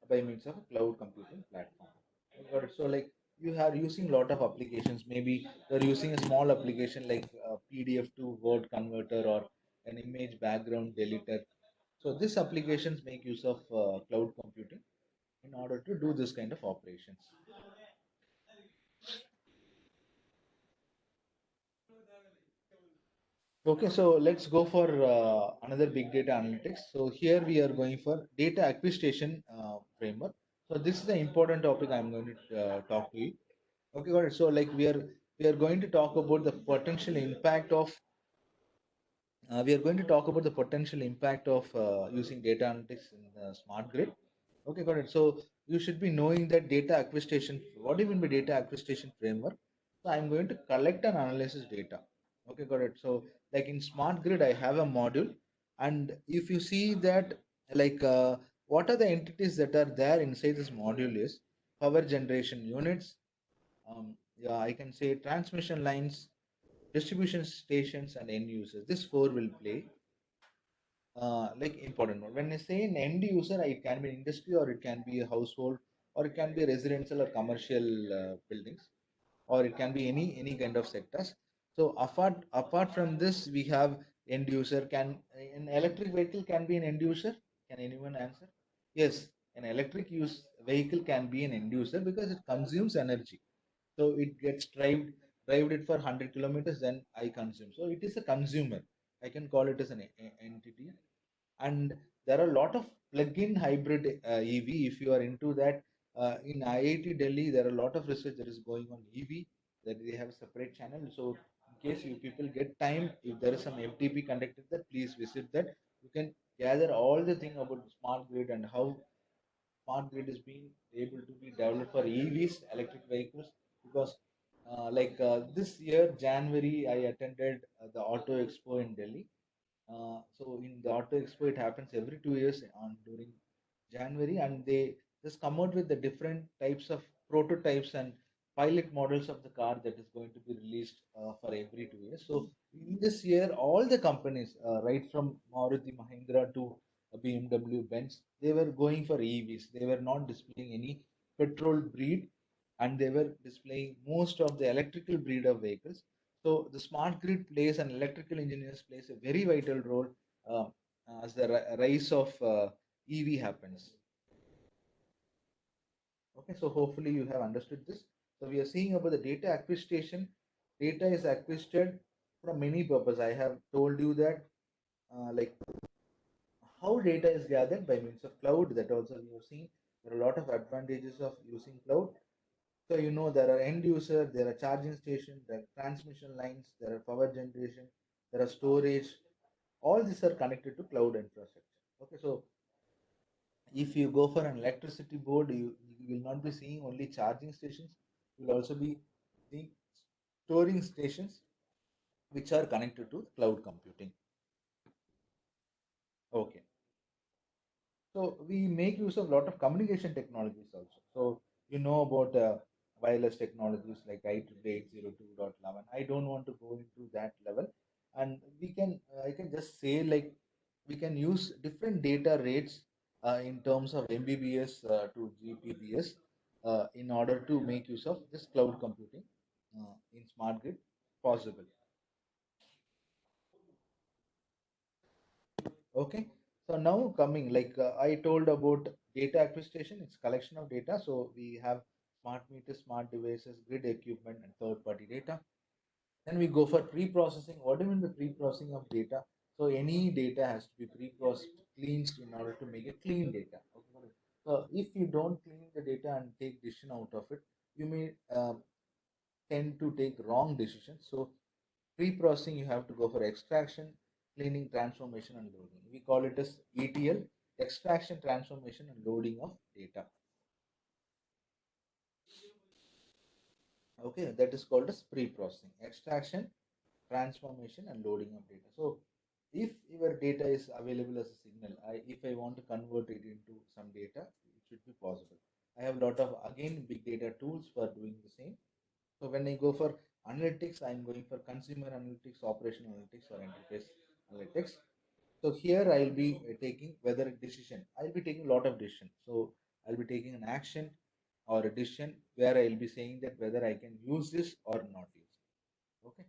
by means of a cloud computing platform. Got it. So like you are using a lot of applications. Maybe you're using a small application like PDF to Word converter or an image background deleter. So these applications make use of cloud computing in order to do this kind of operations. Okay, so let's go for another big data analytics. So here we are going for data acquisition framework. So this is the important topic I'm going to talk to you. Okay, got it. So like we are going to talk about the potential impact of we are going to talk about the potential impact of using data analytics in the smart grid. Okay, got it. So you should be knowing that data acquisition. What do you mean by data acquisition framework? So I'm going to collect and analyze data. Okay, got it. So like in smart grid, I have a module, and if you see that like what are the entities that are there inside this module is power generation units. Yeah, I can say transmission lines, distribution stations, and end users. This four will play like important role. When I say an end user, it can be industry or it can be a household or it can be residential or commercial buildings, or it can be any kind of sectors. So apart from this, we have end user. Can an electric vehicle can be an end user? Can anyone answer? Yes, an electric use vehicle can be an end user because it consumes energy. So it gets drive it for 100 kilometers, then I consume. So it is a consumer. I can call it as an entity. And there are a lot of plug-in hybrid EV. If you are into that, in IIT Delhi, there are a lot of research that is going on EV, that they have a separate channel. So in case you people get time, if there is some FTP conducted there, please visit that. You can gather all the thing about smart grid and how smart grid is being able to be developed for EVs, electric vehicles, because this year, January, I attended the Auto Expo in Delhi. So in the Auto Expo, it happens every 2 years on during January, and they just come out with the different types of prototypes and pilot models of the car that is going to be released for every 2 years. So in this year, all the companies, right from Maruti Mahindra to BMW, Benz, they were going for EVs. They were not displaying any petrol breed, and they were displaying most of the electrical breed of vehicles. So the smart grid plays and electrical engineers plays a very vital role uh, as the rise of EV happens. Okay, so hopefully you have understood this. So we are seeing about the data acquisition. Data is acquired from many purposes. I have told you that like how data is gathered by means of cloud. That also we have seen. There are a lot of advantages of using cloud. So you know there are end user, there are charging station, there are transmission lines, there are power generation, there are storage. All these are connected to cloud infrastructure. Okay, so if you go for an electricity board, you will not be seeing only charging stations. You will also be seeing storing stations which are connected to cloud computing. Okay. So we make use of a lot of communication technologies also. So you know about wireless technologies like IEEE 802.11. I don't want to go into that level, and I can just say like we can use different data rates in terms of Mbps to Gbps in order to make use of this cloud computing in smart grid possible. Okay. So now coming, I told about data acquisition, it's collection of data. So we have smart meters, smart devices, grid equipment, and third-party data. Then we go for pre-processing. What do you mean the pre-processing of data? So any data has to be pre-processed, cleansed in order to make a clean data. Okay. So if you don't clean the data and take decision out of it, you may tend to take wrong decisions. So pre-processing, you have to go for extraction, cleaning, transformation, and loading. We call it as ETL, extraction, transformation, and loading of data. Okay, that is called as pre-processing, extraction, transformation, and loading of data. So if your data is available as a signal, if I want to convert it into some data, it should be possible. I have a lot of, again, big data tools for doing the same. So when I go for analytics, I'm going for consumer analytics, operational analytics, or enterprise analytics. So here I'll be taking whether a decision. I'll be taking a lot of decision. So I'll be taking an action or a decision where I'll be saying that whether I can use this or not use it. Okay.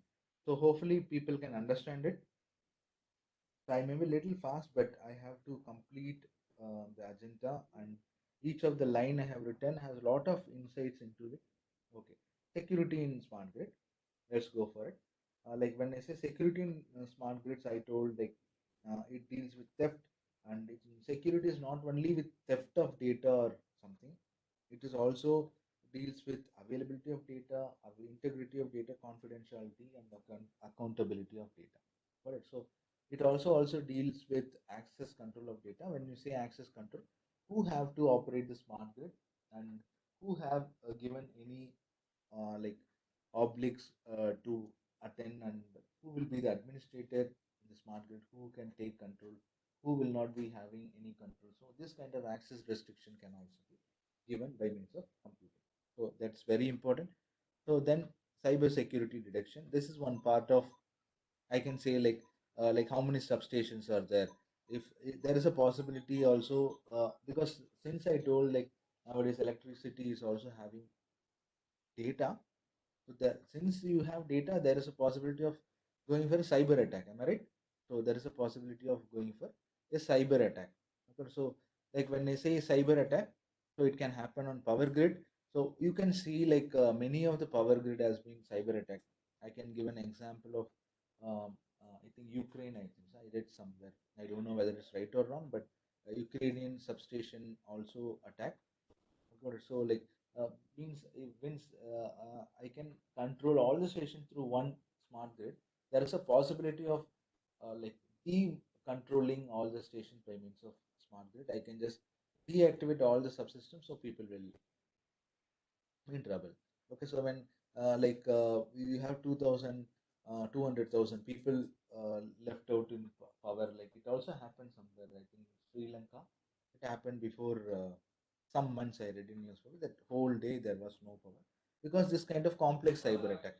So hopefully people can understand it. So I may be a little fast, but I have to complete the agenda, and each of the line I have written has a lot of insights into it. Okay. Security in smart grid. Let's go for it. Like when I say security in smart grids, I told like it deals with theft, and security is not only with theft of data or something. It is also deals with availability of data, integrity of data, confidentiality, and accountability of data. Correct. So it also deals with access control of data. When you say access control, who have to operate the smart grid and who have given any like obliques to attend, and who will be the administrator in the smart grid, who can take control, who will not be having any control. So this kind of access restriction can also be given by means of computing. So that's very important. So then cyber security detection. This is one part of, I can say, like how many substations are there. If there is a possibility also, because since I told like nowadays electricity is also having data, so that since you have data, there is a possibility of going for a cyber attack. Am I right? So there is a possibility of going for a cyber attack. Okay, so like when I say cyber attack, so it can happen on power grid. So you can see like many of the power grid has been cyber attacked. I can give an example of I think Ukraine. I think I read somewhere. I don't know whether it's right or wrong, but Ukrainian substation also attacked. Got it. So like means it means I can control all the station through one smart grid. There is a possibility of like controlling all the stations by means of smart grid. I can just deactivate all the subsystems so people will be in trouble. Okay, so when you have 2,000, 200,000 people left out in power, like it also happened somewhere. I think Sri Lanka. It happened before some months. I read in newspaper that whole day there was no power because this kind of complex cyber attack.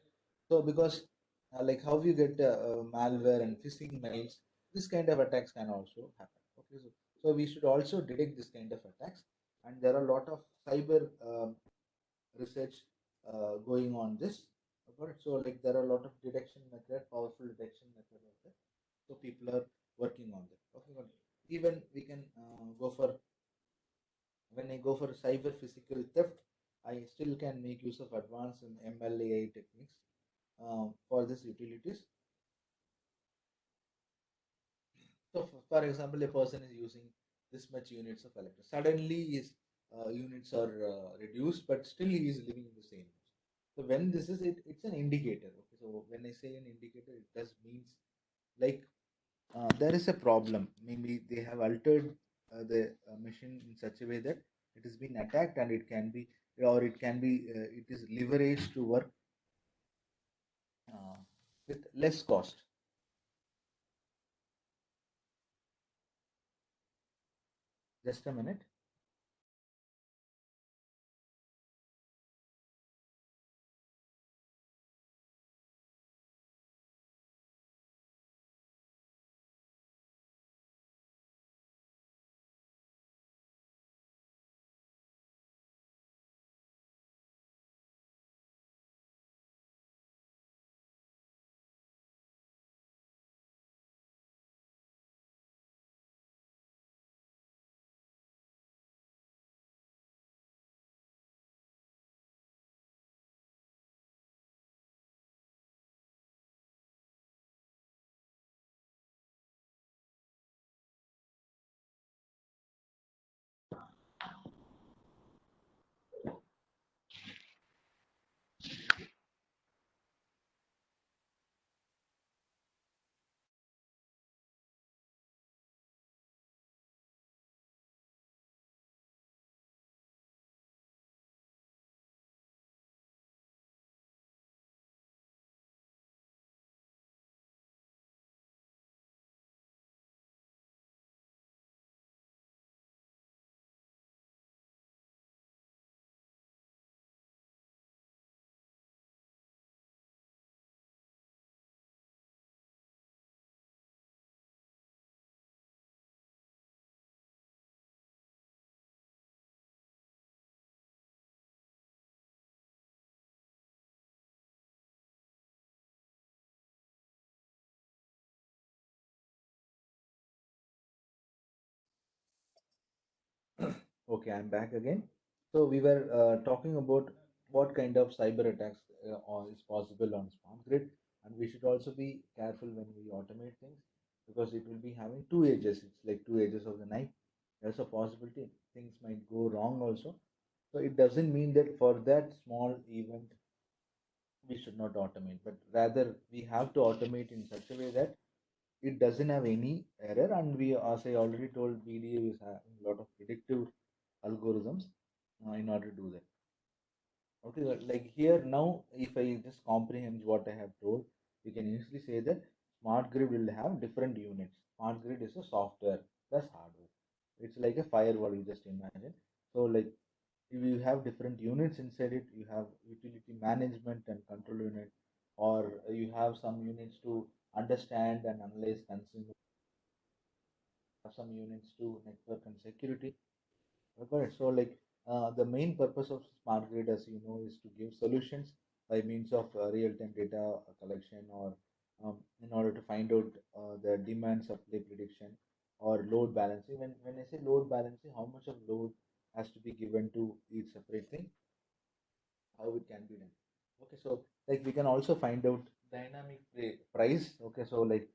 So because like how you get malware and phishing mails, this kind of attacks can also happen. Okay, so we should also detect this kind of attacks, and there are a lot of cyber research going on this. Got it? So like there are a lot of detection method, powerful detection method of that. So people are working on that. Okay, got it. Even we can go for when I go for cyber physical theft, I still can make use of advanced and MLAI techniques for these utilities. So, for example, a person is using this much units of electricity. Suddenly, his units are reduced, but still he is living in the same house. So, when this is it, it's an indicator. Okay, so when I say an indicator, it does means like there is a problem. Maybe they have altered the machine in such a way that it has been attacked, and it can be, or it can be, it is leveraged to work uh, with less cost. Just a minute. Okay, I'm back again. So we were talking about what kind of cyber attacks is possible on smart grid, and we should also be careful when we automate things because it will be having two edges. It's like two edges of the knife. There's a possibility things might go wrong also. So it doesn't mean that for that small event we should not automate, but rather we have to automate in such a way that it doesn't have any error. And we, as I already told, BDA is having a lot of predictive algorithms in order to do that. Okay, like here now, if I just comprehend what I have told, we can easily say that smart grid will have different units. Smart grid is a software plus hardware. It's like a firewall, you just imagine. So like if you have different units inside it, you have utility management and control unit, or you have some units to understand and analyze consumer, have some units to network and security. Correct. So, like the main purpose of smart grid, as you know, is to give solutions by means of real-time data collection or in order to find out the demand supply prediction or load balancing. When I say load balancing, how much of load has to be given to each separate thing, how it can be done. Okay, so like we can also find out dynamic price. Okay, so like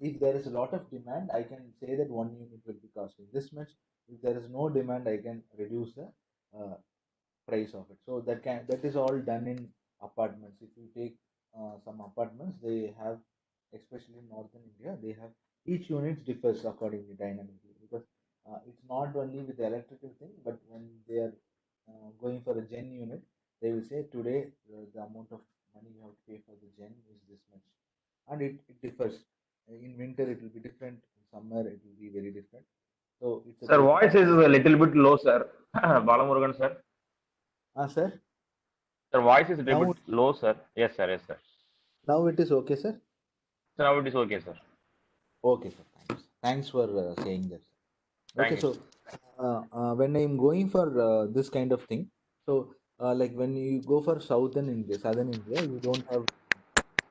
if there is a lot of demand, I can say that one unit will be costing this much. If there is no demand, I can reduce the price of it. So that is all done in apartments. If you take some apartments, they have, especially in northern India, they have each unit differs accordingly dynamically, because it's not only with the electrical thing, but when they are going for a gen unit, they will say today the amount of money you have to pay for the gen is this much, and it differs. In winter it will be different. In summer it will be very different. So it's a Sir, case voice of is a little bit low, sir. Balamurugan, sir. sir. Sir, voice is a little Now bit low, sir. Yes, sir. Yes, sir. now it is okay, sir. So now it is okay, sir. Okay, sir. Thanks. Thanks for saying that. Okay, Thank you, so sir. when I'm going for this kind of thing, so like when you go for southern India, you don't have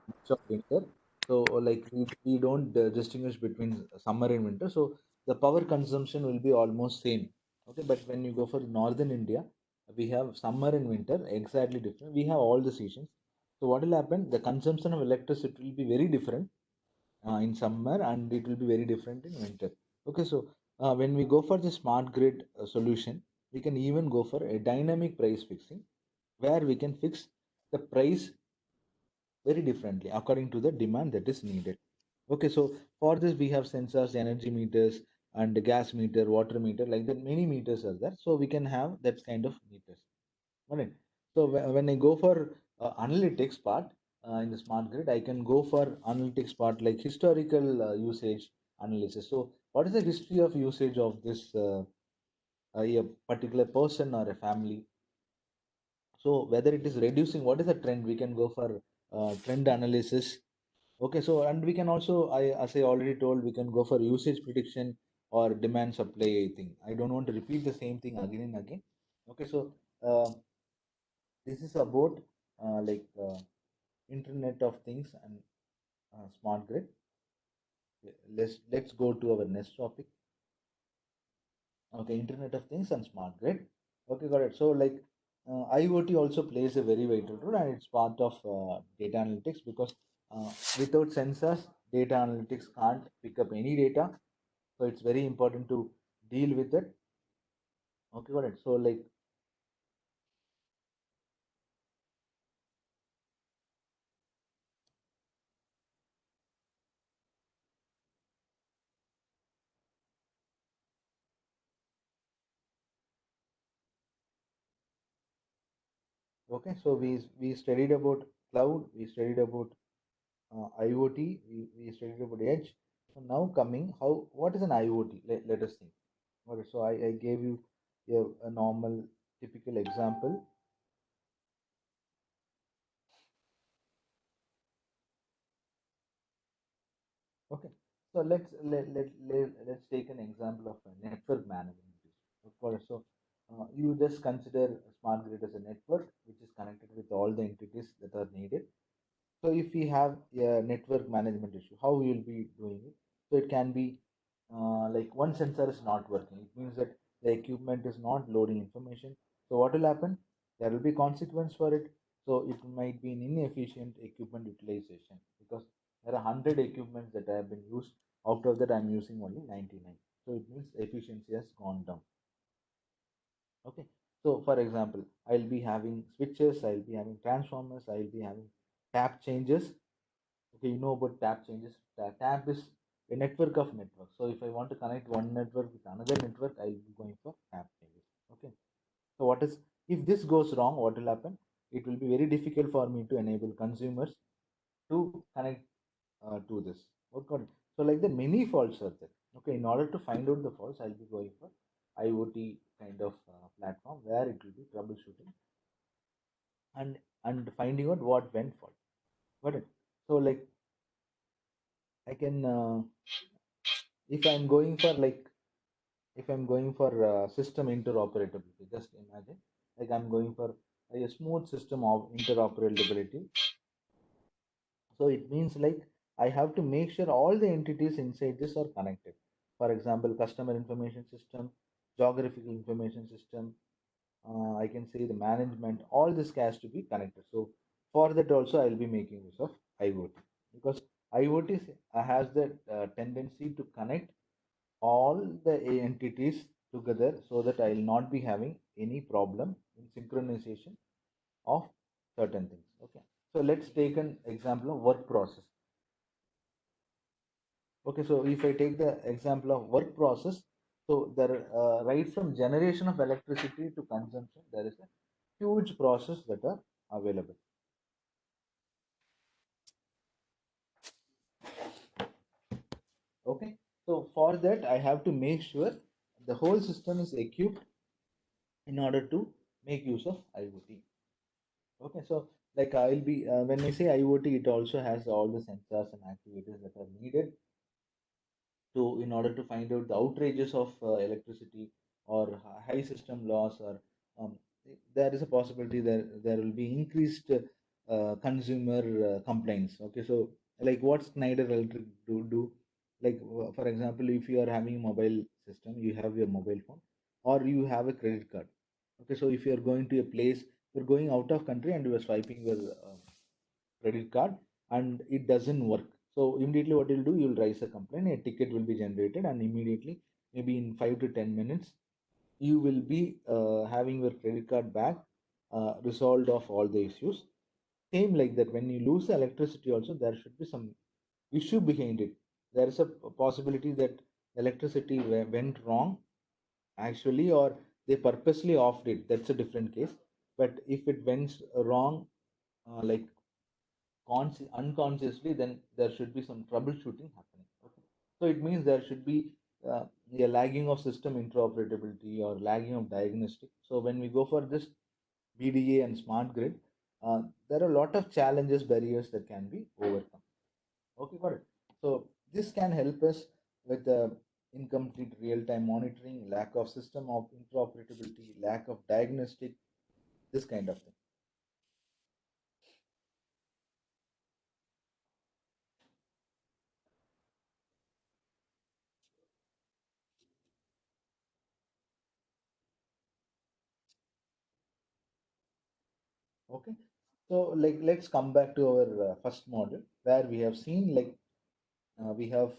much of winter. So like we don't distinguish between summer and winter. So the power consumption will be almost same. Okay, but when you go for northern India, we have summer and winter exactly different. We have all the seasons. So what will happen? The consumption of electricity will be very different in summer, and it will be very different in winter. Okay, so when we go for the smart grid solution, we can even go for a dynamic price fixing, where we can fix the price very differently according to the demand that is needed. Okay, so for this we have sensors, energy meters, and the gas meter, water meter, like that many meters are there, so we can have that kind of meters. All right. So when I go for analytics part in the smart grid, I can go for analytics part like historical usage analysis. So what is the history of usage of this a particular person or a family? So whether it is reducing, what is the trend? We can go for trend analysis. Okay, so and we can also, as I already told, we can go for usage prediction or demand supply thing. I don't want to repeat the same thing again and again. Okay, so this is about Internet of Things and smart grid. Let's go to our next topic. Okay, Internet of Things and smart grid. Okay, got it. So like IoT also plays a very vital role, and it's part of data analytics, because without sensors, data analytics can't pick up any data. So it's very important to deal with it. Okay, got it. So like okay, so we studied about cloud, we studied about IoT, we studied about edge. So now coming, how what is an IoT? Let us think. Okay, so I gave you a normal typical example. Okay, so let's take an example of a network management. Okay, so you just consider a smart grid as a network which is connected with all the entities that are needed. So if we have a network management issue, how we will be doing it? So it can be like one sensor is not working. It means that the equipment is not loading information. So what will happen? There will be consequence for it. So it might be an inefficient equipment utilization, because there are 100 equipments that have been used. Out of that, I'm using only 99. So it means efficiency has gone down. Okay. So for example, I'll be having switches, I'll be having transformers, I'll be having tap changes. Okay, you know about tap changes. Tap is a network of networks. So if I want to connect one network with another network, I'll be going for tap changes. Okay. So what is, if this goes wrong, what will happen? It will be very difficult for me to enable consumers to connect to this. Okay. So like the many faults are there. Okay. In order to find out the faults, I'll be going for IoT kind of platform where it will be troubleshooting and finding out what went fault. Got it? So like I can if I'm going for like if I'm going for system interoperability, just imagine like I'm going for a smooth system of interoperability. So it means like I have to make sure all the entities inside this are connected. For example, customer information system, geographical information system, I can say the management, all this has to be connected. So for that also I will be making use of IoT, because IoT has the tendency to connect all the entities together so that I will not be having any problem in synchronization of certain things. Okay. So let's take an example of work process. Okay, so if I take the example of work process, so there, right from generation of electricity to consumption, there is a huge process that are available. Okay, so for that, I have to make sure the whole system is equipped in order to make use of IoT. Okay, so like I'll be when I say IoT, it also has all the sensors and actuators that are needed to in order to find out the outrages of electricity or high system loss, or um, there is a possibility that there will be increased consumer complaints. Okay, so like what Schneider Electric do, like for example, if you are having a mobile system, you have your mobile phone or you have a credit card. Okay, so if you are going to a place, you're going out of country and you are swiping your credit card and it doesn't work. So immediately what you'll do, you'll raise a complaint, a ticket will be generated, and immediately, maybe in 5 to 10 minutes, you will be having your credit card back, resolved of all the issues. Same like that, when you lose electricity also, there should be some issue behind it. There is a possibility that electricity went wrong actually, or they purposely offed it. That's a different case. But if it went wrong, like unconsciously, then there should be some troubleshooting happening. Okay. So it means there should be a lagging of system interoperability or lagging of diagnostic. So when we go for this BDA and smart grid, there are a lot of challenges, barriers that can be overcome. Okay, got it. So this can help us with the incomplete real-time monitoring, lack of system of interoperability, lack of diagnostic, this kind of thing. Okay, so like let's come back to our first model where we have seen like we have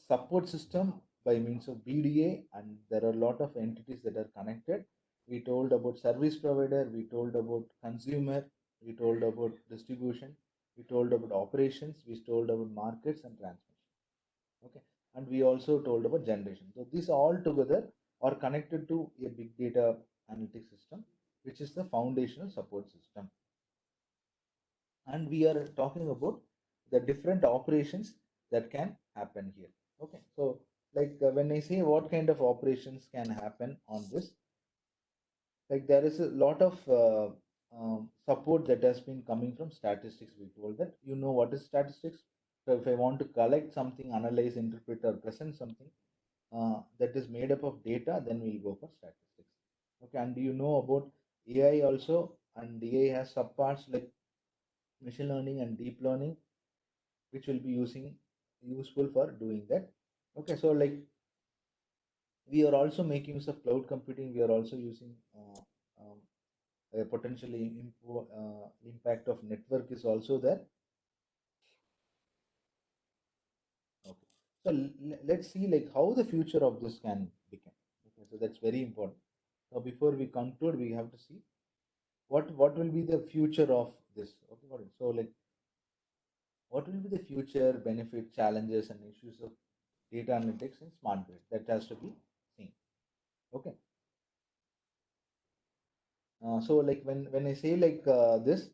support system by means of BDA, and there are a lot of entities that are connected. We told about service provider, we told about consumer, we told about distribution, we told about operations, we told about markets and transmission. Okay, and we also told about generation. So these all together are connected to a big data analytics system, which is the foundational support system. And we are talking about the different operations that can happen here. Okay, so like when I say what kind of operations can happen on this, like there is a lot of support that has been coming from statistics. We told that, you know, what is statistics. So if I want to collect something, analyze, interpret, or present something that is made up of data, then we'll go for statistics. Okay, and do you know about AI also? And AI has subparts like machine learning and deep learning, which will be useful for doing that. Okay, so like we are also making use of cloud computing. We are also using a potentially impact of network is also there. Okay, so let's see like how the future of this can become. Okay, so that's very important. So before we conclude, we have to see what will be the future of this. Okay, got it. So like what will be the future benefit, challenges, and issues of data analytics in smart grid? That has to be seen. Okay. So like when I say like this,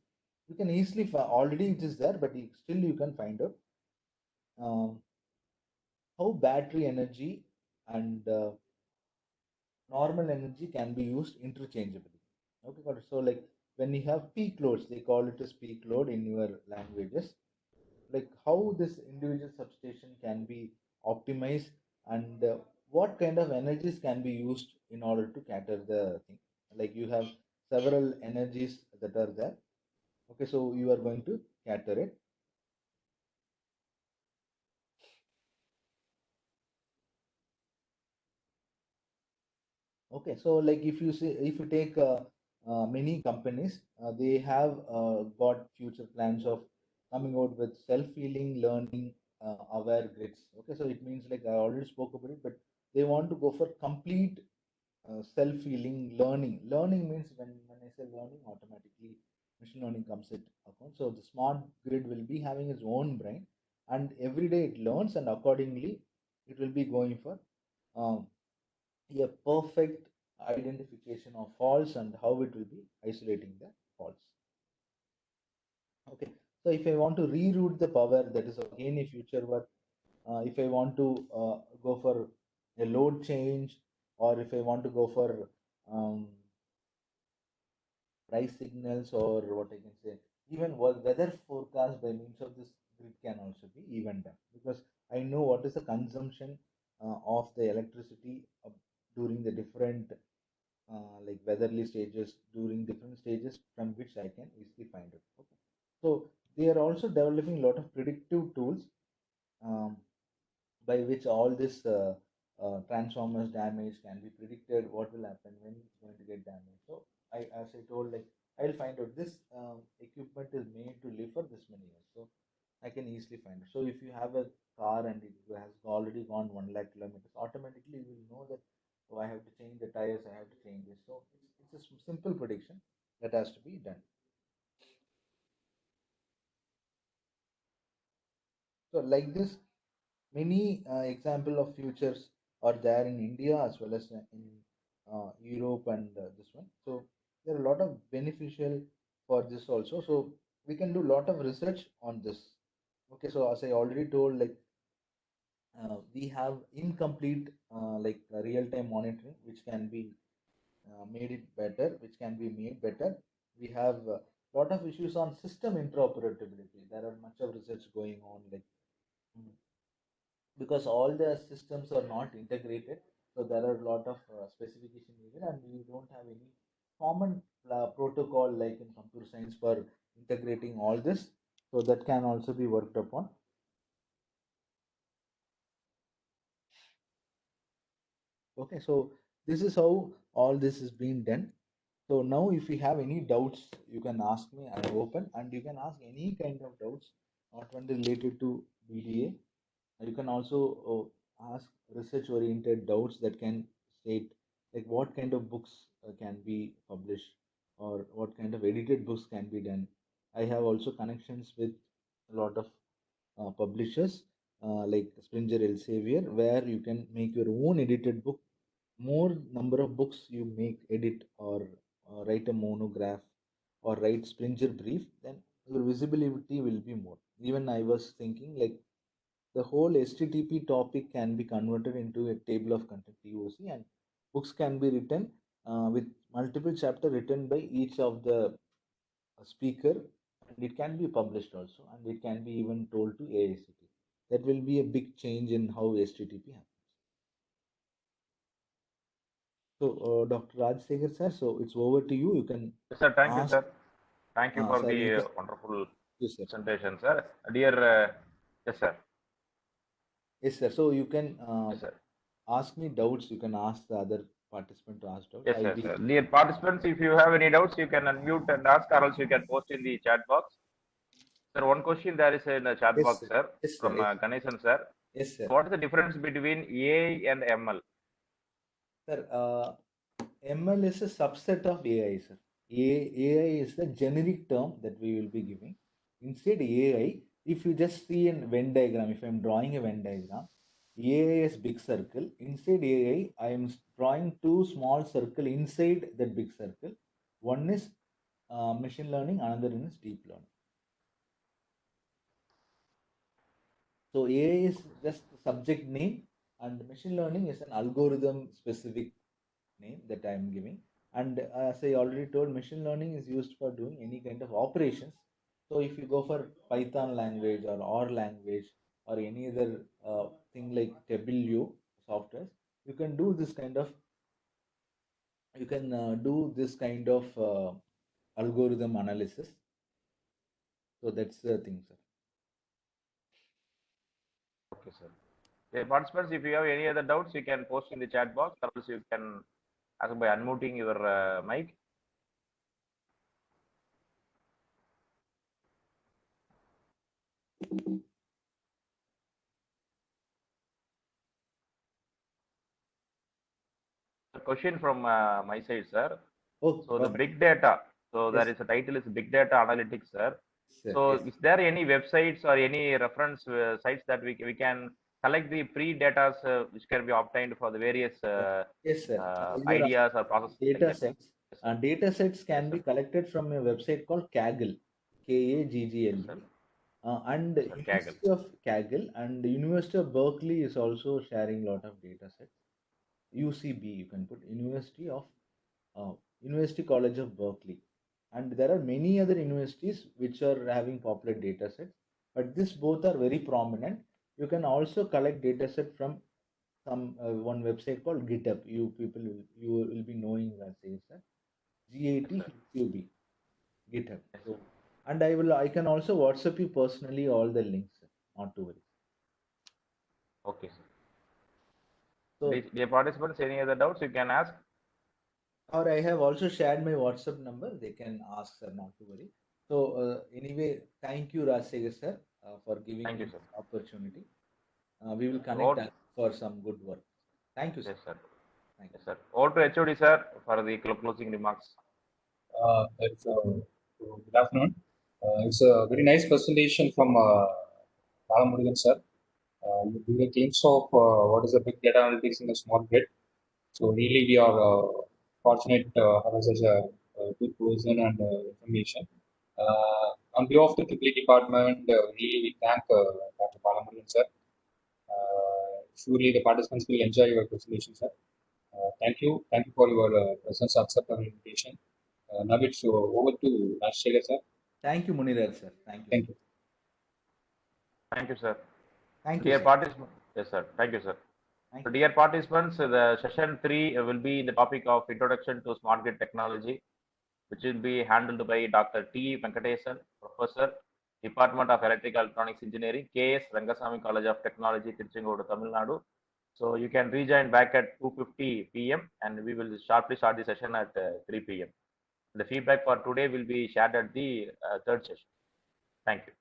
you can easily already it is there, but still you can find out um, how battery energy and normal energy can be used interchangeably. Okay, got it. So like when you have peak loads, they call it as peak load in your languages. Like how this individual substation can be optimized, and what kind of energies can be used in order to cater the thing. Like you have several energies that are there. Okay, so you are going to cater it. Okay, so like if you take many companies, they have got future plans of coming out with self-healing learning aware grids. Okay, so it means like I already spoke about it, but they want to go for complete self-healing learning. Learning means when I say learning, automatically machine learning comes into account. So the smart grid will be having its own brain, and every day it learns, and accordingly it will be going for um, a perfect identification of faults and how it will be isolating the faults. Okay, so if I want to reroute the power, that is again a future work. If I want to go for a load change, or if I want to go for um, price signals, or what I can say, even weather forecast by means of this grid can also be even done, because I know what is the consumption of the electricity during the different like weatherly stages, during different stages, from which I can easily find it. Okay. So they are also developing a lot of predictive tools um, by which all this transformers damage can be predicted, what will happen when it's going to get damaged. So as I told, like I'll find out this equipment is made to live for this many years. So I can easily find it. So if you have a car and it has already gone 1 lakh kilometers, automatically you will know that, oh, I have to change the tires, I have to change this. So it's a simple prediction that has to be done. So like this, many example of futures are there in India as well as in Europe and this one. So there are a lot of beneficial for this also. So we can do a lot of research on this. Okay, so as I already told, like we have incomplete like real-time monitoring, which can be made it better, which can be made better. We have a lot of issues on system interoperability. There are much of research going on, like mm, because all the systems are not integrated. So there are a lot of specification needed, and we don't have any common protocol like in computer science for integrating all this. So that can also be worked upon. Okay, so this is how all this is being done. So now if you have any doubts, you can ask me. I'm open, and you can ask any kind of doubts, not only related to BDA. You can also ask research oriented doubts that can state like what kind of books can be published, or what kind of edited books can be done. I have also connections with a lot of publishers like Springer Elsevier, where you can make your own edited book. More number of books you make, edit, or write a monograph, or write Springer brief, then your visibility will be more. Even I was thinking like the whole HTTP topic can be converted into a table of content TOC, and books can be written with multiple chapter written by each of the speaker, and it can be published also, and it can be even told to AICT. That will be a big change in how HTTP happens. So, Dr. Rajsekhar sir, so it's over to you. You can Yes, sir. Thank you, ask, sir. Thank you for sir. You the can, wonderful yes, sir. presentation, sir. Dear, yes, sir. Yes, sir. So you can Yes, sir. ask me doubts. You can ask the other participant to ask doubts. Yes, I'll sir, be sir. Dear participants, if you have any doubts, you can unmute and ask, or else you can post in the chat box. Sir, one question there is in the chat yes, box, sir. sir, Yes, sir. from Yes, Ganesan, sir. yes, sir. What is the difference between AI and ML? Sir, ML is a subset of AI, sir. AI is the generic term that we will be giving. Instead, AI, if you just see a Venn diagram, if I'm drawing a Venn diagram, AI is big circle. Inside AI, I am drawing two small circle inside that big circle. One is machine learning, another is deep learning. So AI is just the subject name, and machine learning is an algorithm specific name that I am giving. And as I already told, machine learning is used for doing any kind of operations. So if you go for Python language or R language or any other thing like Tableau software, you can do this kind of algorithm analysis. So that's the thing, sir. Okay, sir. Dear participants, if you have any other doubts, you can post in the chat box, or else you can ask by unmuting your mic. A question from my side, sir. Oh, So the perfect. big data. So Yes. there is a title is big data analytics, sir. Sir, So yes. is there any websites or any reference sites that we can collect the pre-data which can be obtained for the various Yes, sir. You are ideas or processes like data that? sets. Yes, sir. Data sets can Yes, be sir. collected from a website called Kaggle, Yes, sir. Kaggle. And Yes, sir. Kaggle. University of Kaggle and the University of Berkeley is also sharing a lot of data sets. UCB, you can put University College of Berkeley. And there are many other universities which are having popular data sets, but these both are very prominent. You can also collect data set from some one website called GitHub. You will be knowing says that Yes, sir. GATHUB GitHub. Yes, So, sir. and I can also WhatsApp you personally all the links, sir. Not to worry. Okay, sir. So, Dear participants, any other doubts you can ask? or I have also shared my WhatsApp number. They can ask, sir. Not to worry. So anyway, thank you, Rajsekhar sir, for giving Thank me you, sir. this opportunity. We will connect All, for some good work. Thank you, sir. yes, sir. Thank you. Yes, sir. All to HOD, sir, for the closing remarks. Good afternoon. It's a very nice presentation from Balamurugan sir. You give a glimpse of what is the big data analytics in the smart grid. So really, we are fortunate having such a good person and information. On behalf of the Triple department, really we thank Dr. Balamurugan sir. Surely the participants will enjoy your presentation, sir. Thank you for your presence, accept our invitation. Now it's over to Rajshekhar sir. Thank you, Muniraj sir. Thank you. Thank you. Thank you, sir. Thank you, Dear sir. participants, yes, sir. Thank you, sir. Thank So, you. dear participants, the session 3 will be the topic of Introduction to Smart Grid Technology, which will be handled by Dr. T. Venkatesan, Professor, Department of Electrical Electronics Engineering, KS Rangasamy College of Technology, Tiruchengodu, Tamil Nadu. So you can rejoin back at 2:50 p.m. and we will sharply start the session at 3 p.m. The feedback for today will be shared at the third session. Thank you.